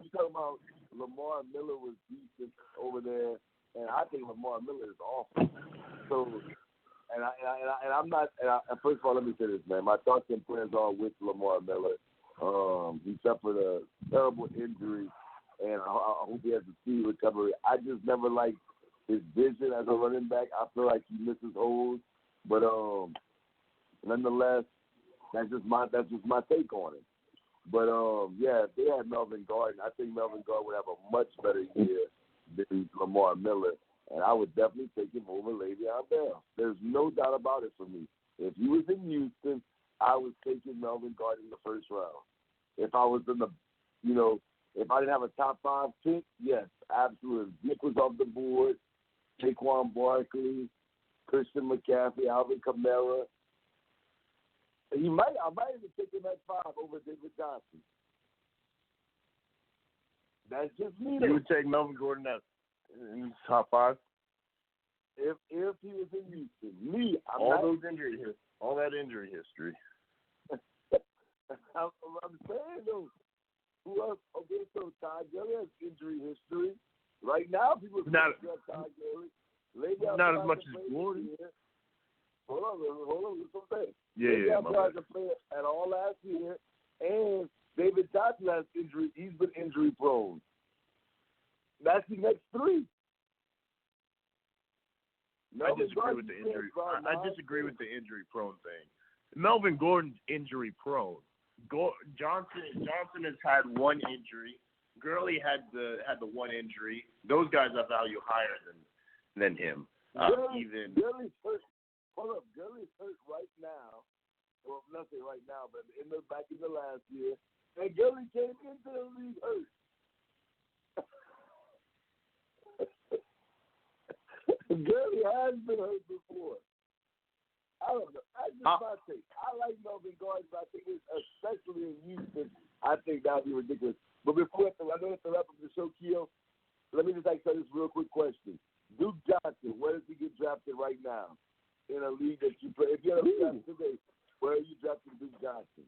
you talking about Lamar Miller was decent over there, and I think Lamar Miller is awful. So, first of all, let me say this, man. My thoughts and prayers are with Lamar Miller. He suffered a terrible injury, and I hope he has a speedy recovery. I just never liked his vision as a running back. I feel like he misses holes, but nonetheless, that's just my take on it. But yeah, if they had Melvin Gordon, I think Melvin Gordon would have a much better year than Lamar Miller, and I would definitely take him over Le'Veon Bell. There's no doubt about it for me. If he was in Houston, I was taking Melvin Gordon in the first round. If I was in the, if I didn't have a top 5 pick, yes, absolutely. Zeke was off the board, Saquon Barkley, Christian McCaffrey, Alvin Kamara. I might even take him at 5 over David Johnson. That's just me. You would take Melvin Gordon in the top 5? If he was in Houston. All that injury history. I'm saying though, who else? Okay, so Todd Gurley has injury history. Right now, people not Todd Gurley. Not as much as Gordon. Hold on, that's what I'm saying. Yeah. Tried to play at all last year, and David Johnson has injury. He's been injury prone. That's the next 3. I disagree with the injury. I disagree with the injury prone thing. Melvin Gordon's injury prone. Johnson has had one injury. Gurley had the one injury. Those guys I value higher than him. Gurley's hurt. Hold up, Gurley's hurt right now. Well, nothing right now, but back in the last year, and Gurley came into the league hurt. Gurley has been hurt before. I don't know. That's just my take. I like Melvin Gordon, but I think especially in Houston, I think that would be ridiculous. But before I know it's the wrap up the show, Keo, let me just ask you this real quick question. Duke Johnson, where does he get drafted right now in a league that you play? If you're a draft today, where are you drafting Duke Johnson?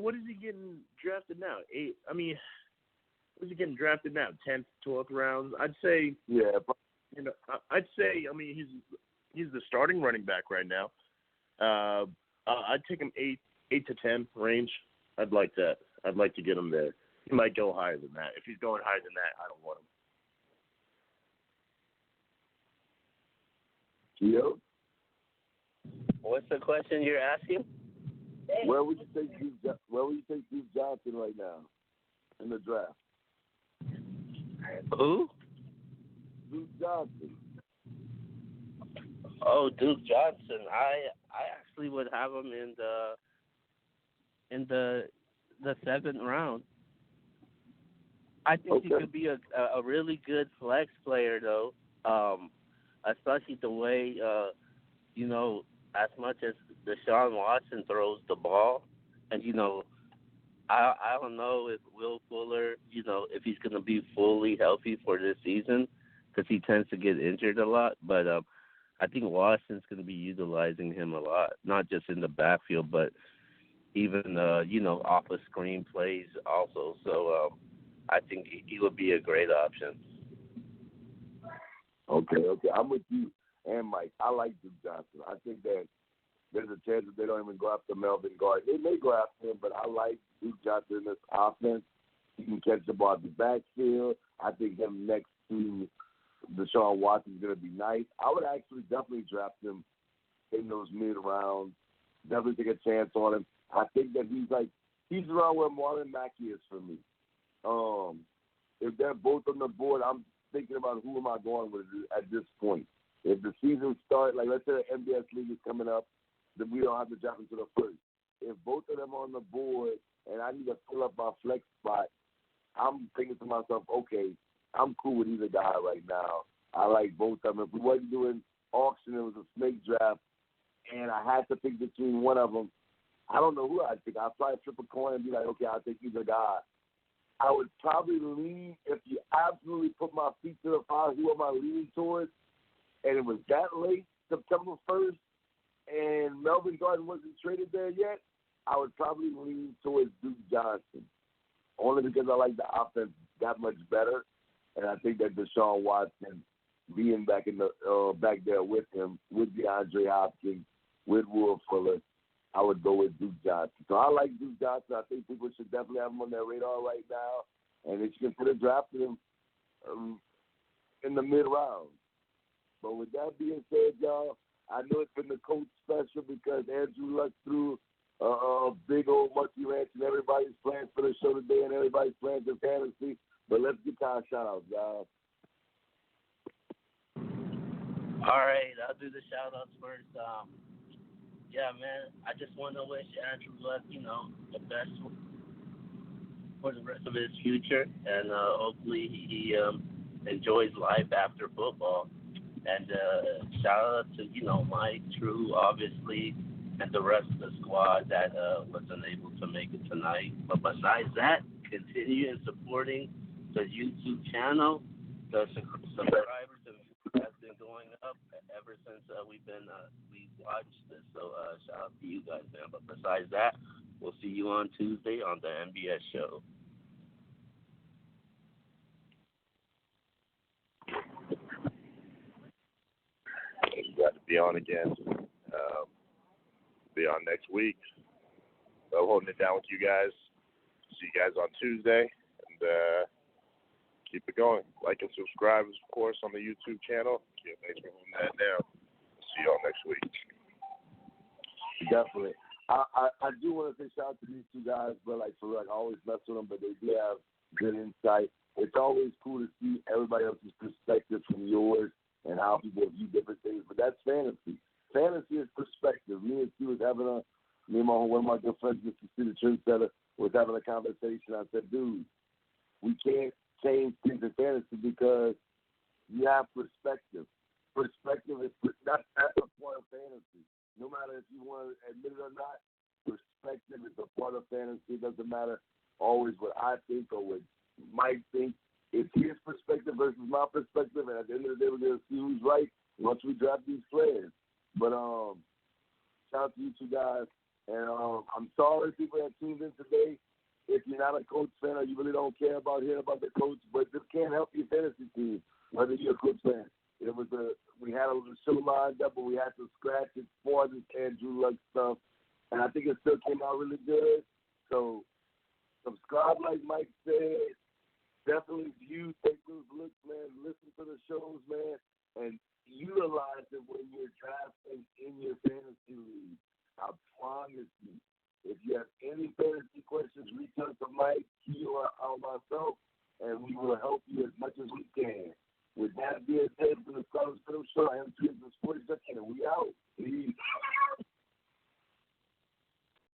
What is he getting drafted now? What is he getting drafted now? 10th, 12th rounds? I'd say. Yeah. I'd say. He's the starting running back right now. I'd take him 8 to 10 range. I'd like that. I'd like to get him there. He might go higher than that. If he's going higher than that, I don't want him. Keo? What's the question you're asking? Where would you take Duke Johnson right now in the draft? Who? Duke Johnson. Oh, Duke Johnson. I actually would have him in the the 7th round. I think he could be a really good flex player, though, especially the way, as much as Deshaun Watson throws the ball. And, I don't know if Will Fuller, if he's going to be fully healthy for this season because he tends to get injured a lot. But I think Watson's going to be utilizing him a lot, not just in the backfield, but even, off of screen plays also. So I think he would be a great option. Okay. I'm with you and Mike. I like Duke Johnson. I think that there's a chance that they don't even go after Melvin Gordon. They may go after him, but I like Duke Johnson in this offense. He can catch the ball at the backfield. I think him next to Deshaun Watson is going to be nice. I would actually definitely draft him in those mid-rounds. Definitely take a chance on him. I think that he's around where Marlon Mackey is for me. If they're both on the board, I'm thinking about who am I going with at this point. If the season starts, like let's say the MBS League is coming up, then we don't have to draft into the first. If both of them are on the board and I need to fill up my flex spot, I'm thinking to myself, okay, I'm cool with either guy right now. I like both of them. If we wasn't doing auction, it was a snake draft, and I had to pick between one of them, I don't know who I'd pick. I'd probably flip a coin and be like, okay, I'll take either guy. I would probably lean, if you absolutely put my feet to the fire, who am I leaning towards? And it was that late, September 1st, and Melvin Gordon wasn't traded there yet, I would probably lean towards Duke Johnson, only because I like the offense that much better, and I think that Deshaun Watson being back there with him, with DeAndre Hopkins, with Will Fuller, I would go with Duke Johnson. So I like Duke Johnson. I think people should definitely have him on their radar right now, and they should consider drafting him in the mid-round. But with that being said, y'all, I know it's been the Colts special because Andrew Luck threw a big old monkey wrench in everybody's plans for the show today and everybody's plans in fantasy. But let's get to our shout-outs, y'all. All right, I'll do the shout-outs first. Yeah, man, I just want to wish Andrew Luck, the best for the rest of his future, and hopefully he enjoys life after football. And shout out to, Mike, True, obviously, and the rest of the squad that wasn't able to make it tonight. But besides that, continue in supporting the YouTube channel. The subscribers have been going up ever since we watched this. So shout out to you guys, man. But besides that, we'll see you on Tuesday on the MBS show. Glad to be on again. Be on next week. So holding it down with you guys. See you guys on Tuesday, and keep it going. Like and subscribe, of course, on the YouTube channel. Thanks for holding that down. See you all next week. Definitely. I do want to say shout out to these two guys, but I always mess with them, but they do have good insight. It's always cool to see everybody else's perspective from yours and how people view different things, but that's fantasy. Fantasy is perspective. Me and Stu was having one of my good friends, Mr. City Trendsetter, was having a conversation. I said, dude, we can't change things in fantasy because you have perspective. Perspective that's a part of fantasy. No matter if you want to admit it or not, perspective is a part of fantasy. It doesn't matter always what I think or what Mike thinks. It's his perspective versus my perspective, and at the end of the day, we're going to see who's right once we draft these players. But shout out to you two guys. And I'm sorry people that tuned in today. If you're not a Colts fan or you really don't care about hearing about the Colts, but this can't help your fantasy team, whether you're a Colts fan. We had a little show lined up, but we had to scratch it for this Andrew Luck stuff. And I think it still came out really good. So subscribe like Mike said. Definitely view, take those looks, man. Listen to the shows, man. And utilize it when you're drafting in your fantasy league. I promise you. If you have any fantasy questions, reach out to Mike, Q, or myself, and we will help you as much as we can. With that being said, from the Startem Sitem show, I am Twitter Sports, and we out. Peace.